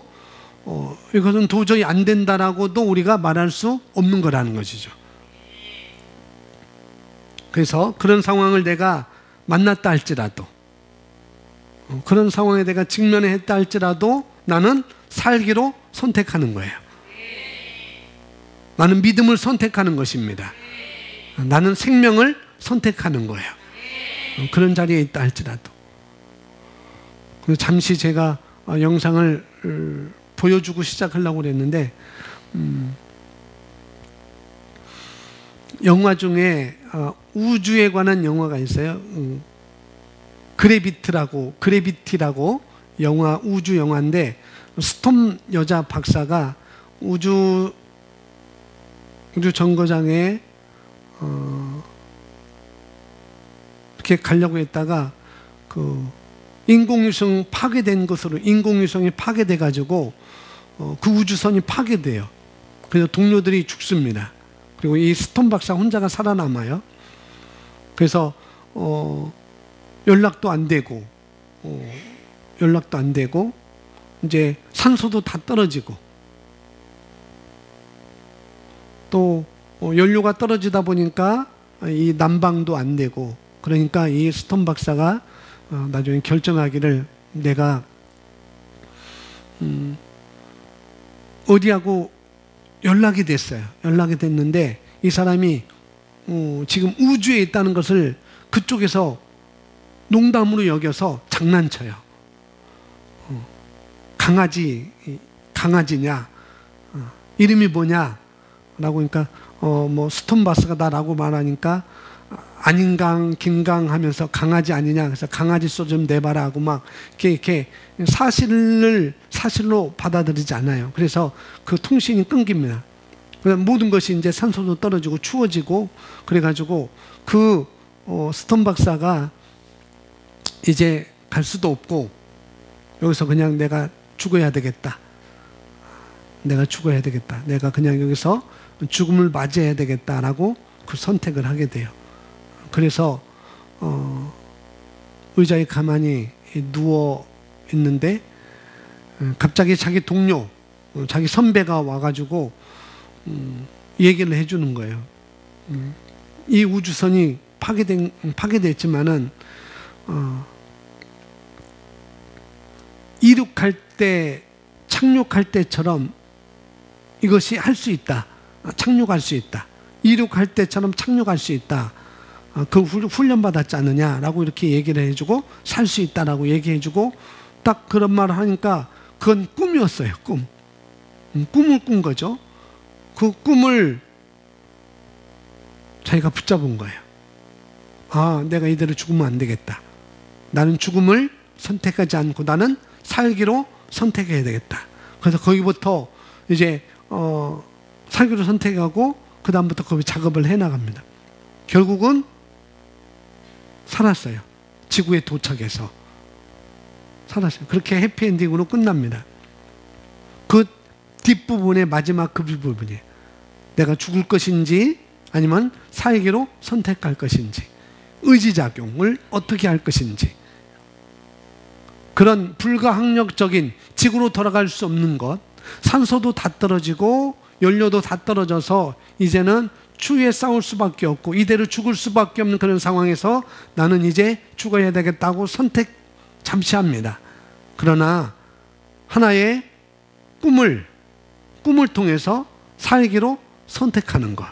이것은 도저히 안 된다라고도 우리가 말할 수 없는 거라는 것이죠. 그래서 그런 상황을 내가 만났다 할지라도 그런 상황에 내가 직면해 했다 할지라도 나는 살기로 선택하는 거예요. 나는 믿음을 선택하는 것입니다. 나는 생명을 선택하는 거예요. 그런 자리에 있다 할지라도. 잠시 제가 영상을 보여주고 시작하려고 그랬는데 영화 중에 우주에 관한 영화가 있어요. 그래비티라고 영화, 우주 영화인데 스톰 여자 박사가 우주 정거장에 이렇게 가려고 했다가 인공위성이 파괴돼 가지고 그 우주선이 파괴돼요. 그래서 동료들이 죽습니다. 그리고 이 스톰 박사 혼자가 살아남아요. 그래서 연락도 안 되고 이제 산소도 다 떨어지고 또 연료가 떨어지다 보니까 이 난방도 안 되고 그러니까 이 스톰 박사가 나중에 결정하기를 내가 어디하고 연락이 됐어요. 연락이 됐는데 이 사람이 지금 우주에 있다는 것을 그쪽에서 농담으로 여겨서 장난쳐요. 강아지냐? 이름이 뭐냐? 라고 하니까 뭐 스톰 박사가 나라고 말하니까 아닌강 긴강 하면서 강아지 아니냐, 그래서 강아지 소 좀 내봐라 하고 막 이렇게 사실로 받아들이지 않아요. 그래서 그 통신이 끊깁니다. 모든 것이 이제 산소도 떨어지고 추워지고 그래가지고 스톰 박사가 이제 갈 수도 없고 여기서 그냥 내가 죽어야 되겠다. 내가 그냥 여기서 죽음을 맞이해야 되겠다라고 그 선택을 하게 돼요. 그래서 의자에 가만히 누워 있는데 갑자기 자기 동료, 자기 선배가 와가지고 얘기를 해주는 거예요. 이 우주선이 파괴됐지만은 이륙할 때, 착륙할 때처럼 이것이 할 수 있다. 착륙할 수 있다. 이륙할 때처럼 착륙할 수 있다. 그 훈련 받았지 않느냐라고 이렇게 얘기를 해주고, 살 수 있다라고 얘기해주고, 딱 그런 말을 하니까 그건 꿈이었어요. 꿈을 꾼 거죠. 그 꿈을 자기가 붙잡은 거예요. 아, 내가 이대로 죽으면 안 되겠다. 나는 죽음을 선택하지 않고 나는 살기로 선택해야 되겠다. 그래서 거기부터 이제 살기로 선택하고 그 다음부터 거기 작업을 해나갑니다. 결국은 살았어요. 지구에 도착해서 살았어요. 그렇게 해피엔딩으로 끝납니다. 그 뒷부분의 마지막 그 부분이에요. 내가 죽을 것인지 아니면 살기로 선택할 것인지, 의지작용을 어떻게 할 것인지, 그런 불가항력적인, 지구로 돌아갈 수 없는 것, 산소도 다 떨어지고 연료도 다 떨어져서 이제는 추위에 싸울 수밖에 없고 이대로 죽을 수밖에 없는 그런 상황에서 나는 이제 죽어야 되겠다고 선택 잠시 합니다. 그러나 하나의 꿈을 통해서 살기로 선택하는 것,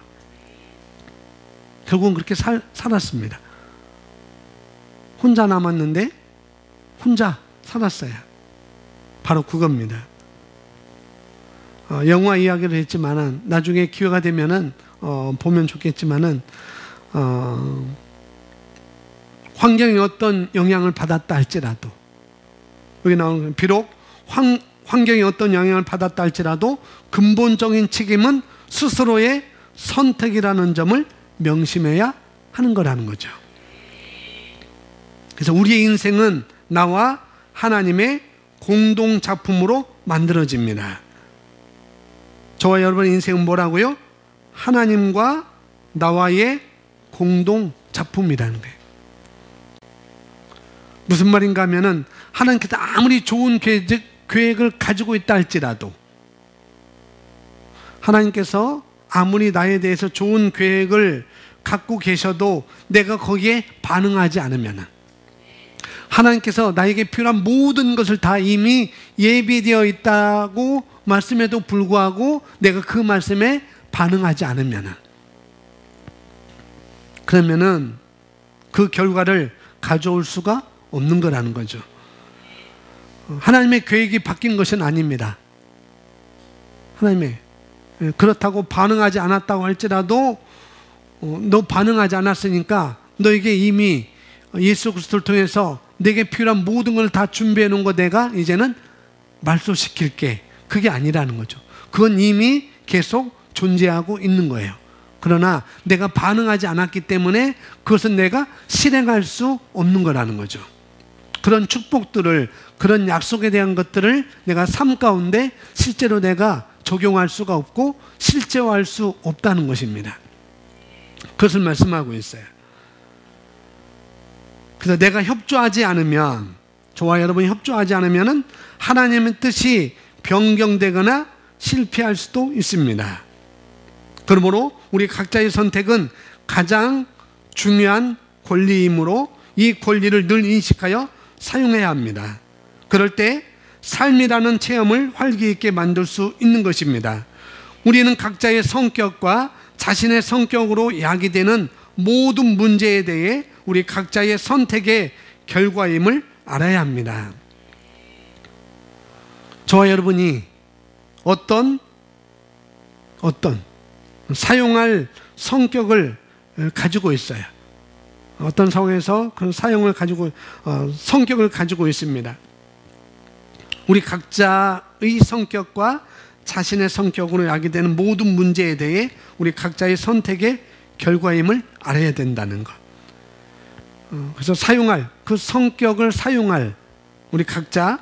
결국은 그렇게 살았습니다. 혼자 남았는데 혼자 살았어요. 바로 그겁니다. 영화 이야기를 했지만은 나중에 기회가 되면은 보면 좋겠지만은 환경이 어떤 영향을 받았다 할지라도, 여기 나오는 비록 환경이 어떤 영향을 받았다 할지라도 근본적인 책임은 스스로의 선택이라는 점을 명심해야 하는 거라는 거죠. 그래서 우리의 인생은 나와 하나님의 공동 작품으로 만들어집니다. 저와 여러분의 인생은 뭐라고요? 하나님과 나와의 공동 작품이라는 거예요. 무슨 말인가 하면은 하나님께서 아무리 좋은 계획을 가지고 있다 할지라도, 하나님께서 아무리 나에 대해서 좋은 계획을 갖고 계셔도 내가 거기에 반응하지 않으면, 하나님께서 나에게 필요한 모든 것을 다 이미 예비되어 있다고 말씀에도 불구하고 내가 그 말씀에 반응하지 않으면, 그러면은 그 결과를 가져올 수가 없는 거라는 거죠. 하나님의 계획이 바뀐 것은 아닙니다. 하나님의, 그렇다고 반응하지 않았다고 할지라도 너 반응하지 않았으니까 너에게 이미 예수 그리스도를 통해서 내게 필요한 모든 걸 다 준비해 놓은 거 내가 이제는 말소시킬게, 그게 아니라는 거죠. 그건 이미 계속 존재하고 있는 거예요. 그러나 내가 반응하지 않았기 때문에 그것은 내가 실행할 수 없는 거라는 거죠. 그런 축복들을, 그런 약속에 대한 것들을 내가 삶 가운데 실제로 내가 적용할 수가 없고 실제화할 수 없다는 것입니다. 그것을 말씀하고 있어요. 그래서 내가 협조하지 않으면, 저와 여러분이 협조하지 않으면 하나님의 뜻이 변경되거나 실패할 수도 있습니다. 그러므로 우리 각자의 선택은 가장 중요한 권리이므로 이 권리를 늘 인식하여 사용해야 합니다. 그럴 때 삶이라는 체험을 활기 있게 만들 수 있는 것입니다. 우리는 각자의 성격과 자신의 성격으로 야기되는 모든 문제에 대해 우리 각자의 선택의 결과임을 알아야 합니다. 저와 여러분이 어떤 사용할 성격을 가지고 있어요. 어떤 상황에서 그 성격을 가지고 있습니다. 우리 각자의 성격과 자신의 성격으로 야기되는 모든 문제에 대해 우리 각자의 선택의 결과임을 알아야 된다는 것. 그래서 그 성격을 사용할 우리 각자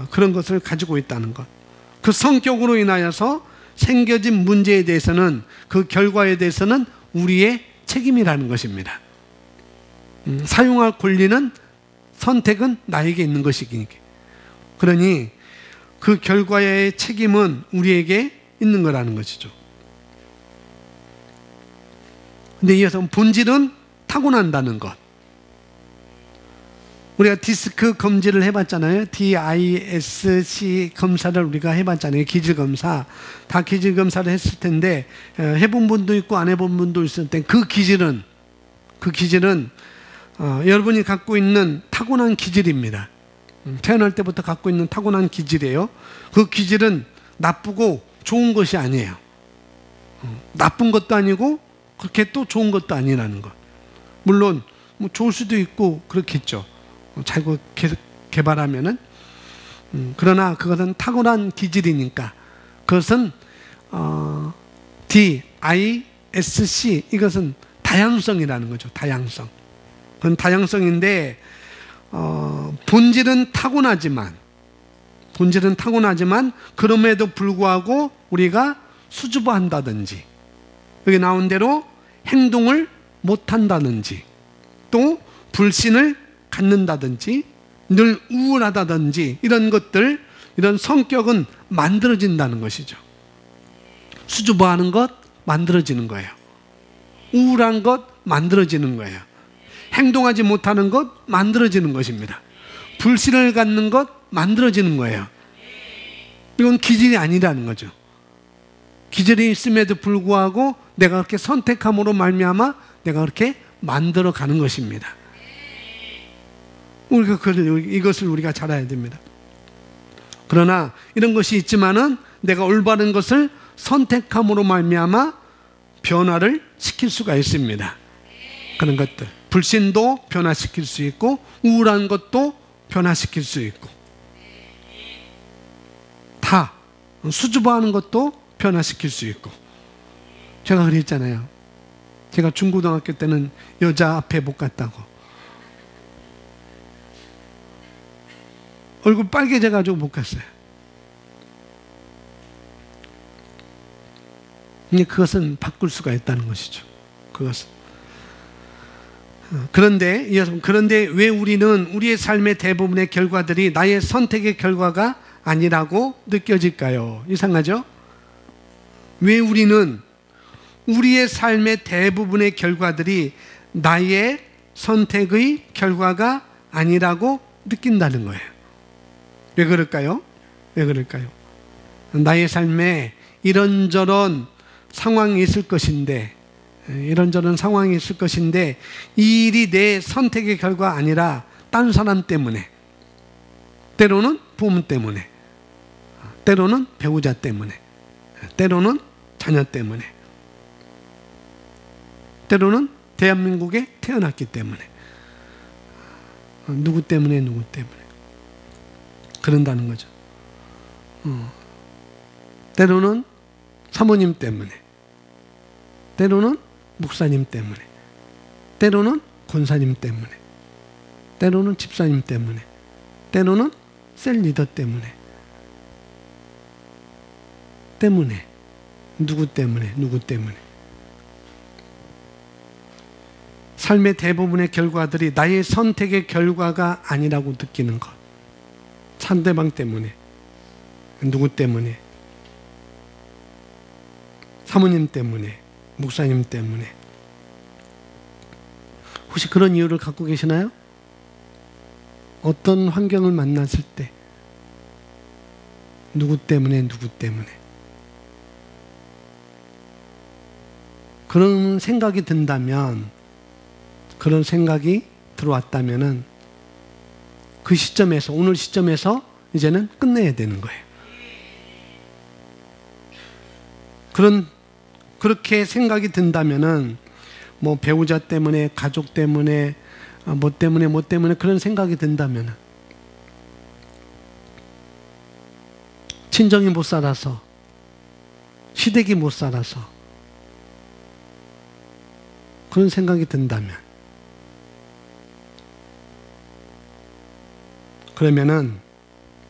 그런 것을 가지고 있다는 것. 그 성격으로 인하여서 생겨진 문제에 대해서는, 그 결과에 대해서는 우리의 책임이라는 것입니다. 사용할 권리는, 선택은 나에게 있는 것이니까. 그러니 그 결과의 책임은 우리에게 있는 거라는 것이죠. 근데 이어서 본질은 타고난다는 것. 우리가 디스크 검진을 해봤잖아요. DISC 검사를 우리가 해봤잖아요. 기질검사. 다 기질검사를 했을 텐데 해본 분도 있고 안 해본 분도 있을 텐데 그 기질은 여러분이 갖고 있는 타고난 기질입니다. 태어날 때부터 갖고 있는 타고난 기질이에요. 그 기질은 나쁘고 좋은 것이 아니에요. 나쁜 것도 아니고 그렇게 또 좋은 것도 아니라는 것. 물론 뭐 좋을 수도 있고 그렇겠죠. 잘 개발하면은. 그러나 그것은 타고난 기질이니까 그것은 DISC 이것은 다양성이라는 거죠. 다양성. 그건 다양성인데 본질은 타고나지만 그럼에도 불구하고 우리가 수줍어한다든지 여기 나온 대로 행동을 못한다든지 또 불신을 갖는다든지 늘 우울하다든지 이런 것들, 이런 성격은 만들어진다는 것이죠. 수줍어하는 것 만들어지는 거예요. 우울한 것 만들어지는 거예요. 행동하지 못하는 것 만들어지는 것입니다. 불신을 갖는 것 만들어지는 거예요. 이건 기질이 아니라는 거죠. 기질이 있음에도 불구하고 내가 그렇게 선택함으로 말미암아 내가 그렇게 만들어가는 것입니다. 우리가 이것을 우리가 잘 알아야 됩니다. 그러나 이런 것이 있지만은 내가 올바른 것을 선택함으로 말미암아 변화를 시킬 수가 있습니다. 그런 것들, 불신도 변화시킬 수 있고 우울한 것도 변화시킬 수 있고 다 수줍어하는 것도 변화시킬 수 있고. 제가 그랬잖아요. 제가 중고등학교 때는 여자 앞에 못 갔다고. 얼굴 빨개져가지고 못 갔어요. 근데 그것은 바꿀 수가 있다는 것이죠. 그것은. 그런데 왜 우리는 우리의 삶의 대부분의 결과들이 나의 선택의 결과가 아니라고 느껴질까요? 이상하죠? 왜 우리는 우리의 삶의 대부분의 결과들이 나의 선택의 결과가 아니라고 느낀다는 거예요. 왜 그럴까요? 왜 그럴까요? 나의 삶에 이런저런 상황이 있을 것인데 이 일이 내 선택의 결과 아니라 딴 사람 때문에, 때로는 부모 때문에, 때로는 배우자 때문에, 때로는 자녀 때문에, 때로는 대한민국에 태어났기 때문에, 누구 때문에 그런다는 거죠. 때로는 사모님 때문에, 때로는 목사님 때문에, 때로는 권사님 때문에, 때로는 집사님 때문에, 때로는 셀 리더 때문에, 누구 때문에. 삶의 대부분의 결과들이 나의 선택의 결과가 아니라고 느끼는 것. 상대방 때문에, 누구 때문에, 사모님 때문에, 목사님 때문에. 혹시 그런 이유를 갖고 계시나요? 어떤 환경을 만났을 때 누구 때문에 그런 생각이 든다면, 그런 생각이 들어왔다면은 그 시점에서, 오늘 시점에서 이제는 끝내야 되는 거예요. 그렇게 생각이 든다면은 뭐 배우자 때문에, 가족 때문에, 뭐 때문에 그런 생각이 든다면은, 친정이 못 살아서, 시댁이 못 살아서 그런 생각이 든다면, 그러면은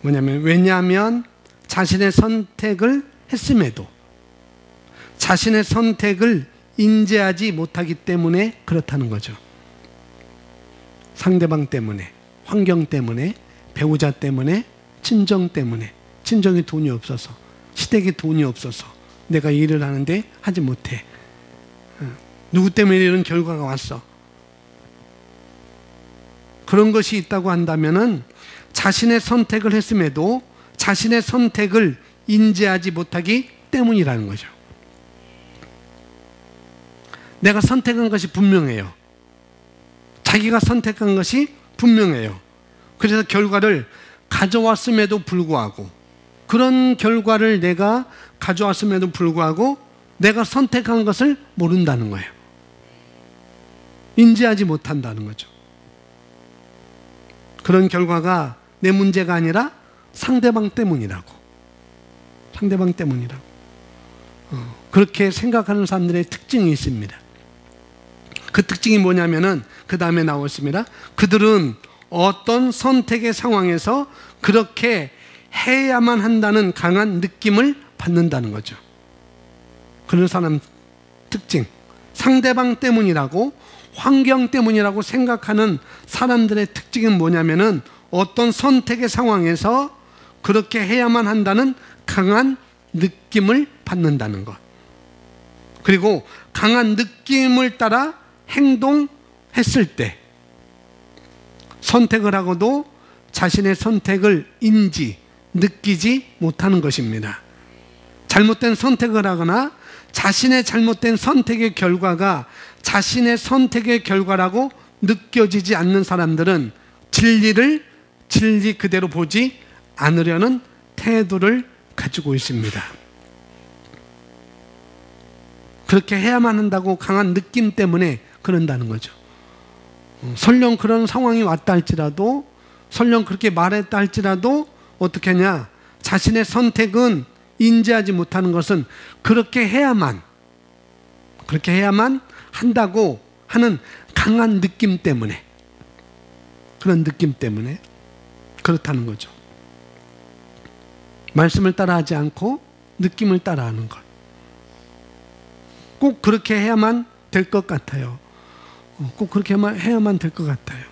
왜냐하면 자신의 선택을 했음에도 자신의 선택을 인지하지 못하기 때문에 그렇다는 거죠. 상대방 때문에, 환경 때문에, 배우자 때문에, 친정 때문에. 친정이 돈이 없어서, 시댁이 돈이 없어서 내가 일을 하는데 하지 못해. 누구 때문에 이런 결과가 왔어? 그런 것이 있다고 한다면은 자신의 선택을 했음에도 자신의 선택을 인지하지 못하기 때문이라는 거죠. 내가 선택한 것이 분명해요. 자기가 선택한 것이 분명해요. 그래서 결과를 가져왔음에도 불구하고, 그런 결과를 내가 가져왔음에도 불구하고 내가 선택한 것을 모른다는 거예요. 인지하지 못한다는 거죠. 그런 결과가 내 문제가 아니라 상대방 때문이라고. 상대방 때문이라고. 그렇게 생각하는 사람들의 특징이 있습니다. 그 특징이 뭐냐면은 그 다음에 나오겠습니다. 그들은 어떤 선택의 상황에서 그렇게 해야만 한다는 강한 느낌을 받는다는 거죠. 그런 사람 특징, 상대방 때문이라고, 환경 때문이라고 생각하는 사람들의 특징은 뭐냐면은 어떤 선택의 상황에서 그렇게 해야만 한다는 강한 느낌을 받는다는 것. 그리고 강한 느낌을 따라 행동했을 때 선택을 하고도 자신의 선택을 느끼지 못하는 것입니다. 잘못된 선택을 하거나 자신의 잘못된 선택의 결과가 자신의 선택의 결과라고 느껴지지 않는 사람들은 진리를 진리 그대로 보지 않으려는 태도를 가지고 있습니다. 그렇게 해야만 한다고 강한 느낌 때문에 그런다는 거죠. 설령 그런 상황이 왔다 할지라도, 설령 그렇게 말했다 할지라도 어떻게 하냐? 자신의 선택은 인지하지 못하는 것은 그렇게 해야만 한다고 하는 강한 느낌 때문에, 그런 느낌 때문에 그렇다는 거죠. 말씀을 따라하지 않고 느낌을 따라하는 것. 꼭 그렇게 해야만 될 것 같아요. 꼭 그렇게 해야만 될 것 같아요.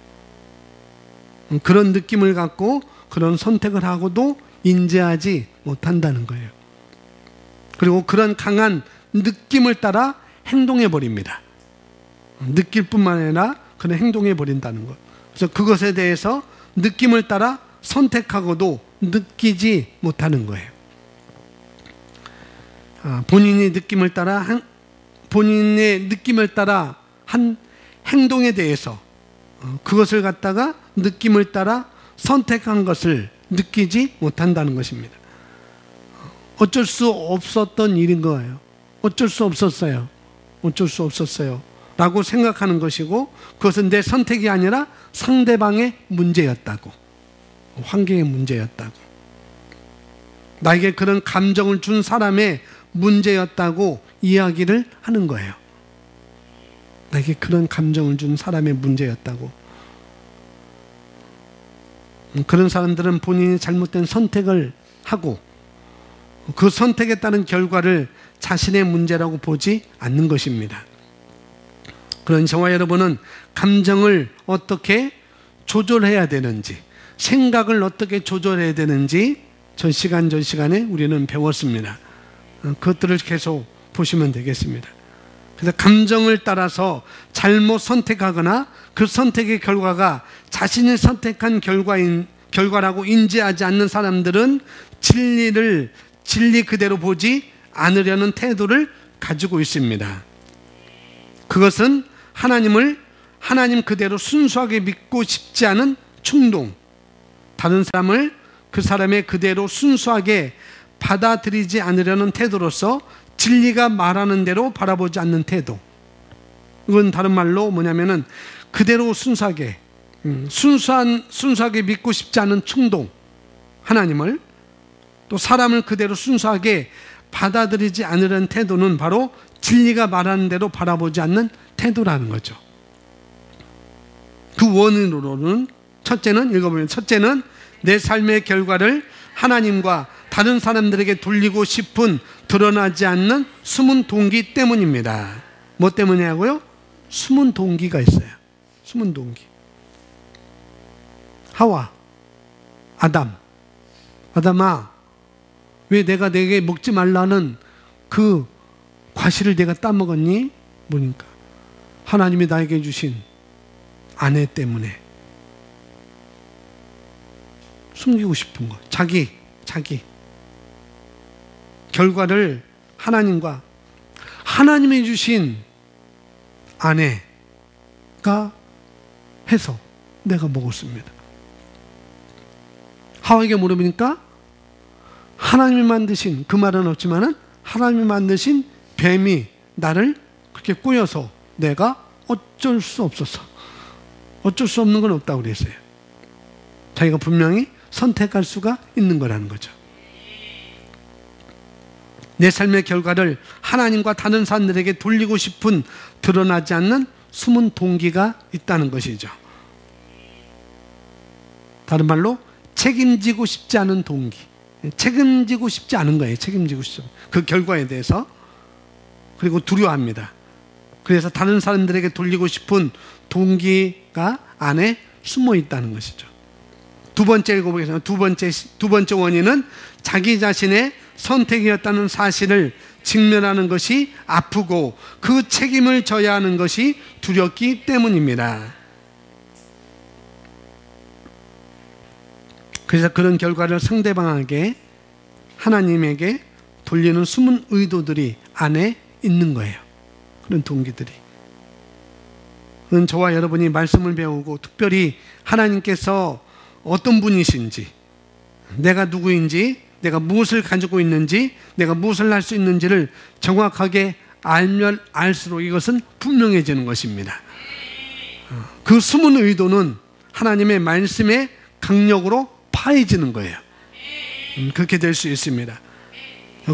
그런 느낌을 갖고 그런 선택을 하고도 인지하지 못한다는 거예요. 그리고 그런 강한 느낌을 따라 행동해 버립니다. 느낄 뿐만 아니라 그런 행동해 버린다는 것. 그래서 그것에 대해서 느낌을 따라 선택하고도 느끼지 못하는 거예요. 본인의 느낌을 따라 한 행동에 대해서 그것을 갖다가 느낌을 따라 선택한 것을 느끼지 못한다는 것입니다. 어쩔 수 없었던 일인 거예요. 어쩔 수 없었어요 라고 생각하는 것이고, 그것은 내 선택이 아니라 상대방의 문제였다고, 환경의 문제였다고, 나에게 그런 감정을 준 사람의 문제였다고 이야기를 하는 거예요. 나에게 그런 감정을 준 사람의 문제였다고. 그런 사람들은 본인이 잘못된 선택을 하고 그 선택에 따른 결과를 자신의 문제라고 보지 않는 것입니다. 그런 저와 여러분은 감정을 어떻게 조절해야 되는지, 생각을 어떻게 조절해야 되는지 전 시간에 우리는 배웠습니다. 그것들을 계속 보시면 되겠습니다. 그래서 감정을 따라서 잘못 선택하거나 그 선택의 결과가 자신이 선택한 결과라고 인지하지 않는 사람들은 진리를 진리 그대로 보지 않으려는 태도를 가지고 있습니다. 그것은 하나님 그대로 순수하게 믿고 싶지 않은 충동, 다른 사람을 그 사람의 그대로 순수하게 받아들이지 않으려는 태도로서 진리가 말하는 대로 바라보지 않는 태도. 이건 다른 말로 뭐냐면은 그대로 순수하게 믿고 싶지 않은 충동, 하나님을, 또 사람을 그대로 순수하게 받아들이지 않으려는 태도는 바로 진리가 말하는 대로 바라보지 않는 태도라는 거죠. 그 원인으로는 첫째는 내 삶의 결과를 하나님과 다른 사람들에게 돌리고 싶은 드러나지 않는 숨은 동기 때문입니다. 뭐 때문이냐고요? 숨은 동기가 있어요. 숨은 동기. 하와, 아담아, 왜 내가 내게 먹지 말라는 그 과실을 내가 따먹었니? 뭐니까 하나님이 나에게 주신 아내 때문에 숨기고 싶은 것, 자기 결과를 하나님이 주신 아내가 해서 내가 먹었습니다. 하와에게 물어보니까 하나님이 만드신, 그 말은 없지만은 하나님이 만드신 뱀이 나를 그렇게 꼬여서 내가 어쩔 수 없었어. 어쩔 수 없는 건 없다고 그랬어요. 자기가 분명히 선택할 수가 있는 거라는 거죠. 내 삶의 결과를 하나님과 다른 사람들에게 돌리고 싶은, 드러나지 않는 숨은 동기가 있다는 것이죠. 다른 말로 책임지고 싶지 않은 동기, 책임지고 싶지 않은 거예요. 책임지고 싶지 않은 그 결과에 대해서. 그리고 두려워합니다. 그래서 다른 사람들에게 돌리고 싶은 동기가 안에 숨어 있다는 것이죠. 두 번째 읽어보겠습니다. 두 번째 원인은 자기 자신의 선택이었다는 사실을 직면하는 것이 아프고 그 책임을 져야 하는 것이 두렵기 때문입니다. 그래서 그런 결과를 상대방에게, 하나님에게 돌리는 숨은 의도들이 안에 있는 거예요. 그런 동기들이. 그건 저와 여러분이 말씀을 배우고 특별히 하나님께서 어떤 분이신지, 내가 누구인지, 내가 무엇을 가지고 있는지, 내가 무엇을 할 수 있는지를 정확하게 알면 알수록 이것은 분명해지는 것입니다. 그 숨은 의도는 하나님의 말씀의 강력으로 파해지는 거예요. 그렇게 될 수 있습니다.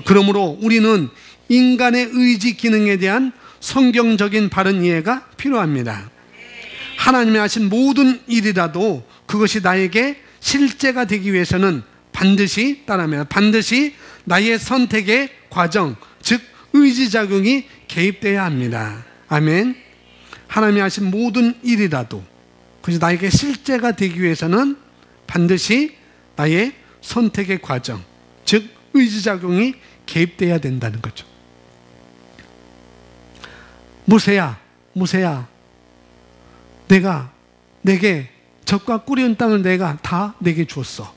그러므로 우리는 인간의 의지 기능에 대한 성경적인 바른 이해가 필요합니다. 하나님이 하신 모든 일이라도 그것이 나에게 실제가 되기 위해서는 반드시 따라합니다. 반드시 나의 선택의 과정, 즉 의지작용이 개입되어야 합니다. 아멘. 하나님이 하신 모든 일이라도 그것이 나에게 실제가 되기 위해서는 반드시 나의 선택의 과정, 즉 의지작용이 개입되어야 된다는 거죠. 모세야, 내게 젖과 꿀이 흐르는 땅을 내가 다 내게 주었어.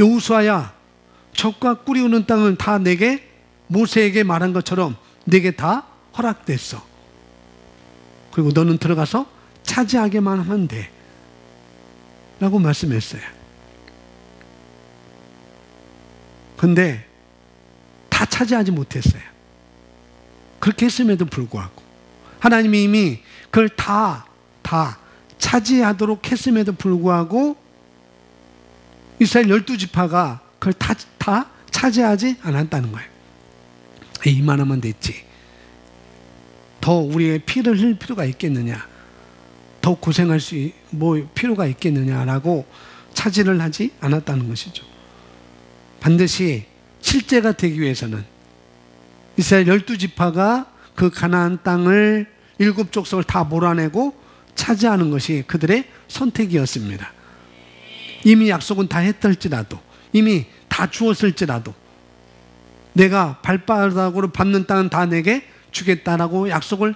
여호수아야, 젖과 꿀이 흐르는 땅을 다 내게, 모세에게 말한 것처럼 내게 다 허락됐어. 그리고 너는 들어가서 차지하게만 하면 돼 라고 말씀했어요. 근데 다 차지하지 못했어요. 그렇게 했음에도 불구하고 하나님이 이미 그걸 다 차지하도록 했음에도 불구하고 이스라엘 12지파가 그걸 다 차지하지 않았다는 거예요. 이만하면 됐지. 더 우리의 피를 흘릴 필요가 있겠느냐, 더 고생할 필요가 있겠느냐라고 차지를 하지 않았다는 것이죠. 반드시 실제가 되기 위해서는 이스라엘 12지파가 그 가나안 땅을 7족속을 다 몰아내고 차지하는 것이 그들의 선택이었습니다. 이미 약속은 다 했을지라도, 이미 다 주었을지라도, 내가 발바닥으로 밟는 땅은 다 내게 주겠다라고 약속을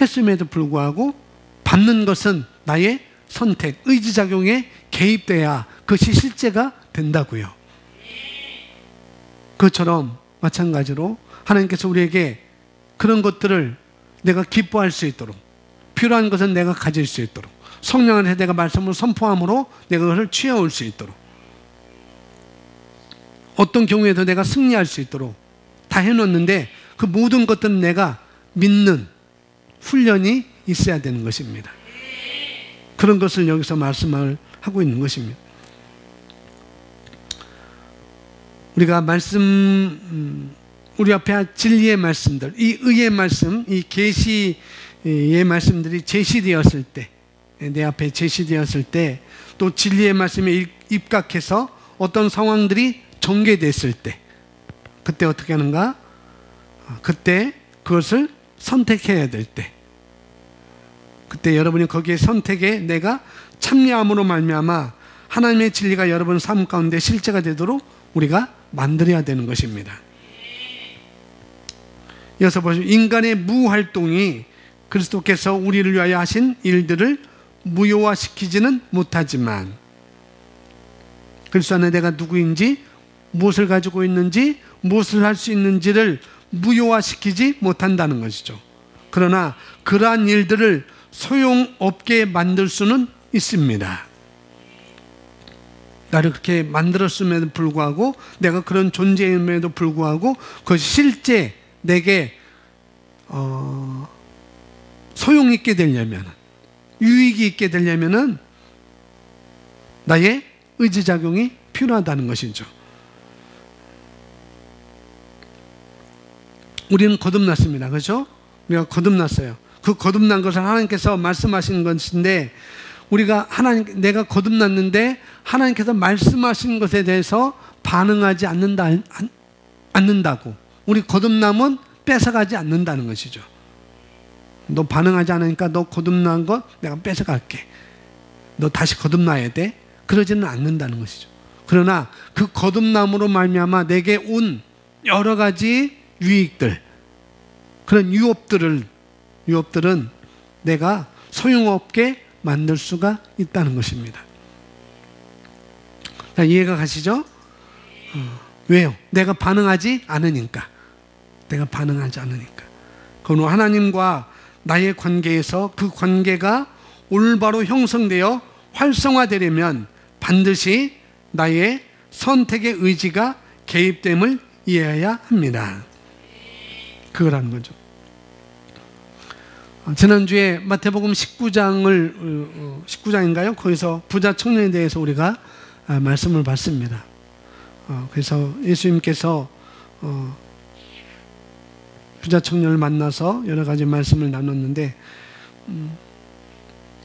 했음에도 불구하고 받는 것은 나의 선택, 의지작용에 개입돼야 그것이 실제가 된다고요. 그것처럼 마찬가지로 하나님께서 우리에게 그런 것들을 내가 기뻐할 수 있도록, 필요한 것은 내가 가질 수 있도록, 성령 안에서 내가 말씀을 선포함으로 내가 그것을 취해올 수 있도록, 어떤 경우에도 내가 승리할 수 있도록 다 해놓는데 그 모든 것들은 내가 믿는 훈련이 있어야 되는 것입니다. 그런 것을 여기서 말씀을 하고 있는 것입니다. 우리가 우리 앞에 진리의 말씀들, 이 의의 말씀, 이 계시의 말씀들이 제시되었을 때, 내 앞에 제시되었을 때, 또 진리의 말씀에 입각해서 어떤 상황들이 전개됐을 때, 그때 어떻게 하는가? 그때 그것을 선택해야 될 때, 그때 여러분이 거기에 선택에 내가 참여함으로 말미암아 하나님의 진리가 여러분 삶 가운데 실제가 되도록 우리가 만들어야 되는 것입니다. 이어서 보시면 인간의 무활동이 그리스도께서 우리를 위하여 하신 일들을 무효화시키지는 못하지만 그리스도 안에 내가 누구인지, 무엇을 가지고 있는지, 무엇을 할 수 있는지를 무효화시키지 못한다는 것이죠. 그러나 그러한 일들을 소용없게 만들 수는 있습니다. 나를 그렇게 만들었음에도 불구하고, 내가 그런 존재임에도 불구하고 그것이 실제 내게 소용이 있게 되려면, 유익이 있게 되려면 나의 의지작용이 필요하다는 것이죠. 우리는 거듭났습니다. 그렇죠? 우리가 거듭났어요. 그 거듭난 것을 하나님께서 말씀하신 것인데, 우리가 내가 거듭났는데 하나님께서 말씀하신 것에 대해서 반응하지 않는다고. 우리 거듭남은 뺏어가지 않는다는 것이죠. 너 반응하지 않으니까 너 거듭난 것 내가 뺏어갈게. 너 다시 거듭나야 돼. 그러지는 않는다는 것이죠. 그러나 그 거듭남으로 말미암아 내게 온 여러 가지 유익들, 그런 유업들은 내가 소용없게 만들 수가 있다는 것입니다. 자, 이해가 가시죠? 왜요? 내가 반응하지 않으니까. 내가 반응하지 않으니까. 그건 하나님과 나의 관계에서 그 관계가 올바로 형성되어 활성화되려면 반드시 나의 선택의 의지가 개입됨을 이해해야 합니다. 그거라는 거죠. 지난주에 마태복음 19장인가요? 거기서 부자 청년에 대해서 우리가 말씀을 받습니다. 그래서 예수님께서 부자 청년을 만나서 여러 가지 말씀을 나눴는데,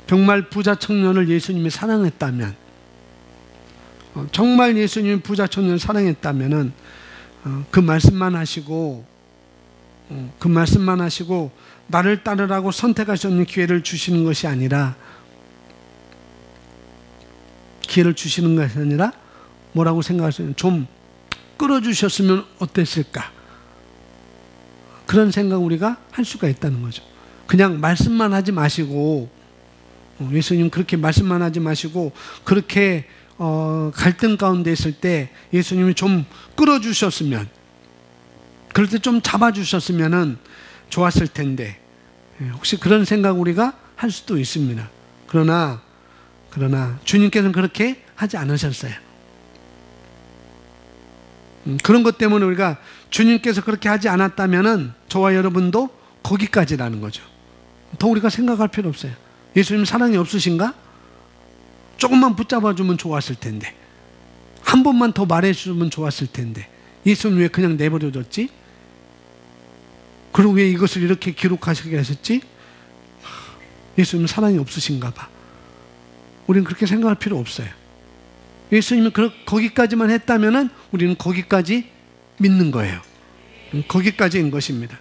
정말 부자 청년을 예수님이 사랑했다면, 정말 예수님이 부자 청년을 사랑했다면은 그 말씀만 하시고 나를 따르라고 선택할 수 없는 기회를 주시는 것이 아니라, 뭐라고 생각하시면 좀 끌어주셨으면 어땠을까? 그런 생각 우리가 할 수가 있다는 거죠. 그냥 말씀만 하지 마시고, 예수님 그렇게 말씀만 하지 마시고, 그렇게 갈등 가운데 있을 때 예수님이 좀 끌어주셨으면, 그럴 때 좀 잡아주셨으면 좋았을 텐데, 혹시 그런 생각 우리가 할 수도 있습니다. 그러나 주님께서는 그렇게 하지 않으셨어요. 그런 것 때문에 우리가 주님께서 그렇게 하지 않았다면 저와 여러분도 거기까지라는 거죠. 더 우리가 생각할 필요 없어요. 예수님 사랑이 없으신가? 조금만 붙잡아주면 좋았을 텐데, 한 번만 더 말해주면 좋았을 텐데, 예수님 왜 그냥 내버려뒀지? 그리고 왜 이것을 이렇게 기록하시게 하셨지? 예수님 사랑이 없으신가 봐. 우리는 그렇게 생각할 필요 없어요. 예수님이 거기까지만 했다면 우리는 거기까지 믿는 거예요. 거기까지인 것입니다.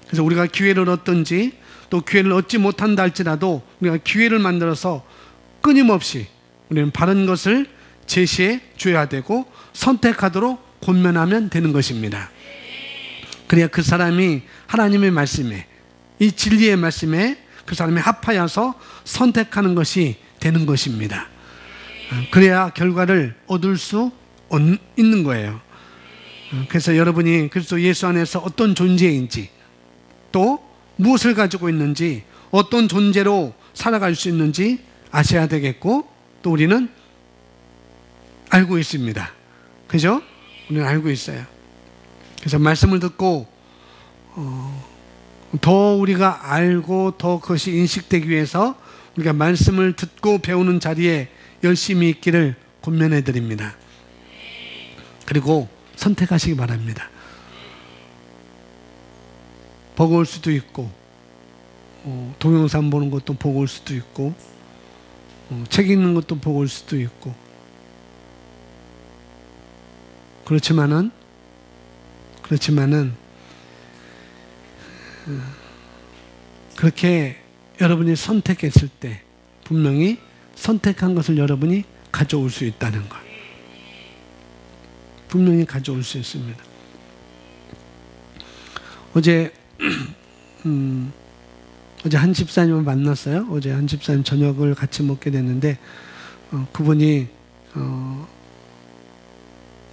그래서 우리가 기회를 얻든지 또 기회를 얻지 못한다 할지라도 우리가 기회를 만들어서 끊임없이 우리는 바른 것을 제시해 줘야 되고 선택하도록 권면하면 되는 것입니다. 그래야 그 사람이 하나님의 말씀에, 이 진리의 말씀에 그 사람이 합하여서 선택하는 것이 되는 것입니다. 그래야 결과를 얻을 수 있는 거예요. 그래서 여러분이 그리스도 예수 안에서 어떤 존재인지, 또 무엇을 가지고 있는지, 어떤 존재로 살아갈 수 있는지 아셔야 되겠고, 또 우리는 알고 있습니다. 그죠? 우리는 알고 있어요. 그래서 말씀을 듣고 더 우리가 알고 더 그것이 인식되기 위해서 우리가 말씀을 듣고 배우는 자리에 열심히 있기를 권면해 드립니다. 그리고 선택하시기 바랍니다. 버거울 수도 있고, 동영상 보는 것도 버거울 수도 있고, 책 읽는 것도 버거울 수도 있고, 그렇지만은 그렇게 여러분이 선택했을 때 분명히 선택한 것을 여러분이 가져올 수 있다는 것, 분명히 가져올 수 있습니다. 어제 어제 한 집사님을 만났어요. 어제 한 집사님 저녁을 같이 먹게 됐는데 그분이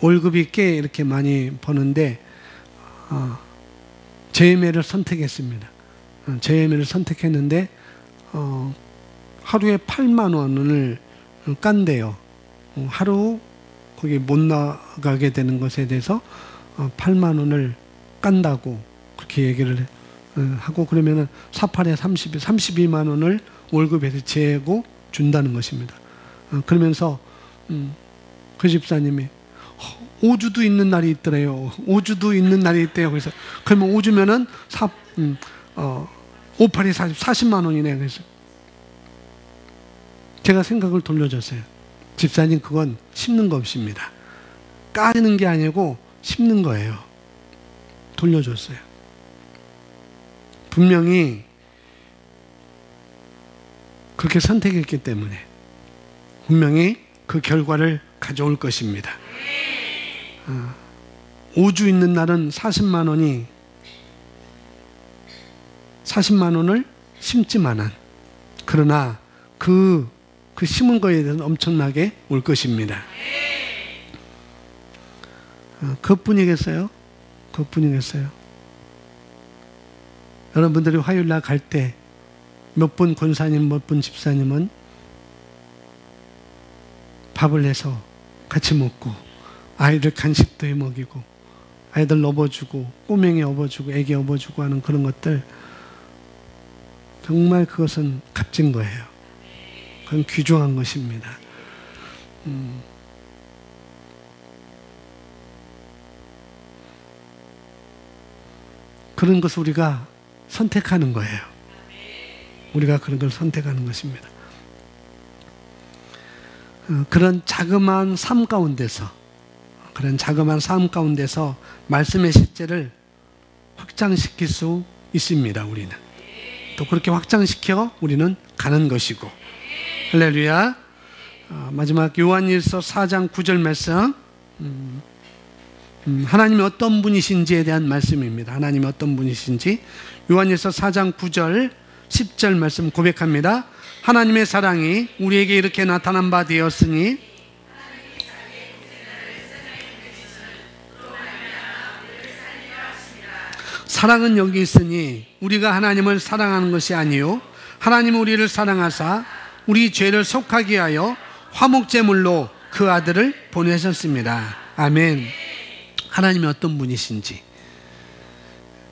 월급이 꽤 이렇게 많이 버는데 JMA를 선택했습니다. JMA를 선택했는데 하루에 8만 원을 깐대요. 하루 거기 못 나가게 되는 것에 대해서 8만 원을 깐다고 그렇게 얘기를 하고, 그러면은 48에 32만 원을 월급에서 재고 준다는 것입니다. 그러면서 그 집사님이 5주도 있는 날이 있더래요. 5주도 있는 날이 있대요. 그래서 그러면 5주면은 58이 40만 원이네. 그래서 제가 생각을 돌려줬어요. 집사님, 그건 심는 거 없습니다. 까는 게 아니고 심는 거예요. 돌려줬어요. 분명히 그렇게 선택했기 때문에 분명히 그 결과를 가져올 것입니다. 5주 있는 날은 40만 원을 심지만은, 그러나 그 심은 거에 대해서는 엄청나게 올 것입니다. 그것뿐이겠어요? 그것뿐이겠어요? 여러분들이 화요일날 갈 때 몇 분 권사님, 몇 분 집사님은 밥을 해서 같이 먹고 아이들 간식도 해 먹이고 아이들 업어주고 꼬맹이 업어주고 애기 업어주고 하는 그런 것들, 정말 그것은 값진 거예요. 그건 귀중한 것입니다. 그런 것을 우리가 선택하는 거예요. 우리가 그런 걸 선택하는 것입니다. 그런 자그마한 삶 가운데서, 말씀의 실제를 확장시킬 수 있습니다. 우리는 또 그렇게 확장시켜 우리는 가는 것이고. 할렐루야. 마지막 요한일서 4장 9절 말씀, 하나님이 어떤 분이신지에 대한 말씀입니다. 하나님이 어떤 분이신지 요한일서 4장 9절 10절 말씀 고백합니다. 하나님의 사랑이 우리에게 이렇게 나타난 바 되었으니 사랑은 여기 있으니 우리가 하나님을 사랑하는 것이 아니요 하나님은 우리를 사랑하사 우리 죄를 속하게 하여 화목제물로 그 아들을 보내셨습니다. 아멘. 하나님이 어떤 분이신지.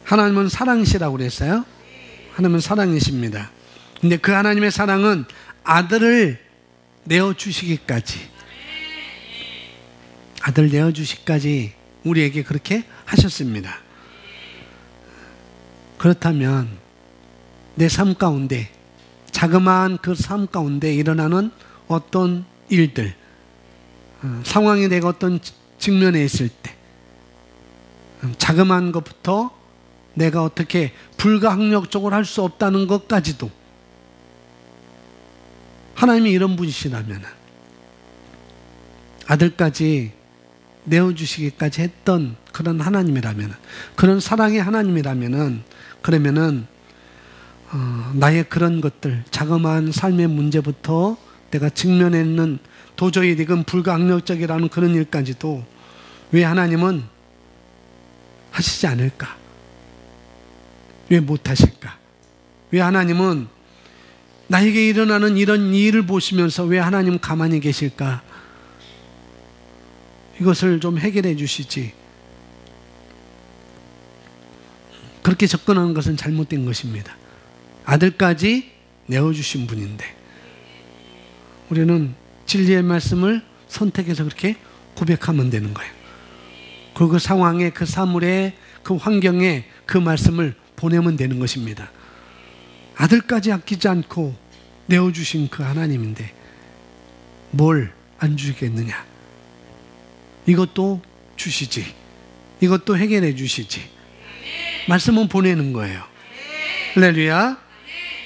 하나님은 사랑이시라고 그랬어요. 하나님은 사랑이십니다. 근데 그 하나님의 사랑은 아들을 내어주시기까지, 아들 내어주시기까지 우리에게 그렇게 하셨습니다. 그렇다면 내 삶 가운데, 자그마한 그 삶 가운데 일어나는 어떤 일들, 상황이 내가 어떤 직면에 있을 때, 자그마한 것부터 내가 어떻게 불가항력적으로 할 수 없다는 것까지도 하나님이 이런 분이시라면, 아들까지 내어주시기까지 했던 그런 하나님이라면, 그런 사랑의 하나님이라면, 그러면은 나의 그런 것들, 자그마한 삶의 문제부터 내가 직면해 있는 도저히 지금 불가항력적이라는 그런 일까지도 왜 하나님은 하시지 않을까? 왜 못하실까? 왜 하나님은 나에게 일어나는 이런 일을 보시면서 왜 하나님 가만히 계실까? 이것을 좀 해결해 주시지. 그렇게 접근하는 것은 잘못된 것입니다. 아들까지 내어주신 분인데 우리는 진리의 말씀을 선택해서 그렇게 고백하면 되는 거예요. 그 상황에, 그 사물에, 그 환경에 그 말씀을 보내면 되는 것입니다. 아들까지 아끼지 않고 내어주신 그 하나님인데 뭘 안 주시겠느냐? 이것도 주시지. 이것도 해결해 주시지. 말씀은 보내는 거예요. 할렐루야.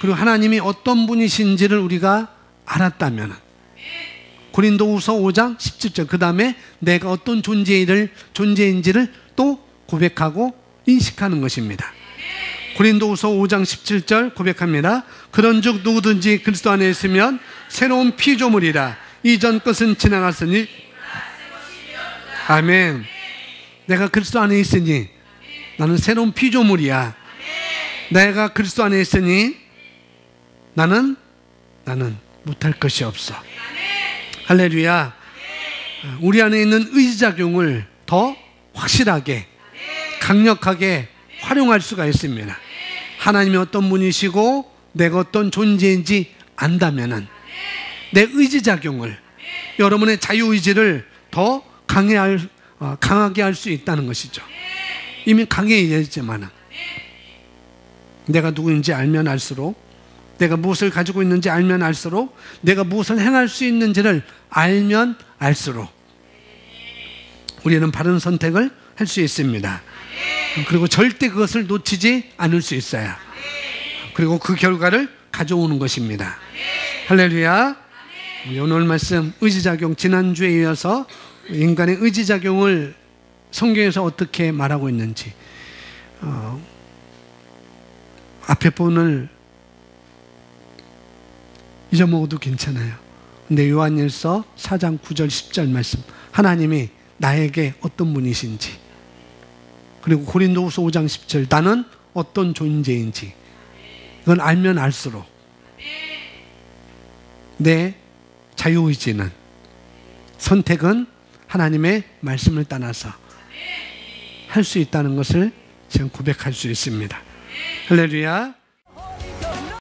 그리고 하나님이 어떤 분이신지를 우리가 알았다면, 고린도후서 5장 17절, 그 다음에 내가 어떤 존재인지를 또 고백하고 인식하는 것입니다. 고린도후서 5장 17절 고백합니다. 그런즉 누구든지 그리스도 안에 있으면 새로운 피조물이라. 이전 것은 지나갔으니. 아멘. 내가 그리스도 안에 있으니 나는 새로운 피조물이야. 내가 그리스도 안에 있으니 나는 못할 것이 없어. 할렐루야. 우리 안에 있는 의지작용을 더 확실하게 강력하게 활용할 수가 있습니다. 하나님이 어떤 분이시고 내가 어떤 존재인지 안다면은 내 의지작용을, 여러분의 자유의지를 더 강하게 할 수 있다는 것이죠. 이미 강해졌지만 내가 누구인지 알면 알수록, 내가 무엇을 가지고 있는지 알면 알수록, 내가 무엇을 행할 수 있는지를 알면 알수록 우리는 바른 선택을 할 수 있습니다. 그리고 절대 그것을 놓치지 않을 수 있어요. 그리고 그 결과를 가져오는 것입니다. 할렐루야. 오늘 말씀 의지작용, 지난주에 이어서 인간의 의지작용을 성경에서 어떻게 말하고 있는지 앞에 본을 잊어먹어도 괜찮아요. 근데 요한일서 4장 9절 10절 말씀, 하나님이 나에게 어떤 분이신지, 그리고 고린도후서 5장 10절 나는 어떤 존재인지, 이건 알면 알수록 내 자유의지는, 선택은 하나님의 말씀을 따라서 할 수 있다는 것을 지금 고백할 수 있습니다. 할렐루야.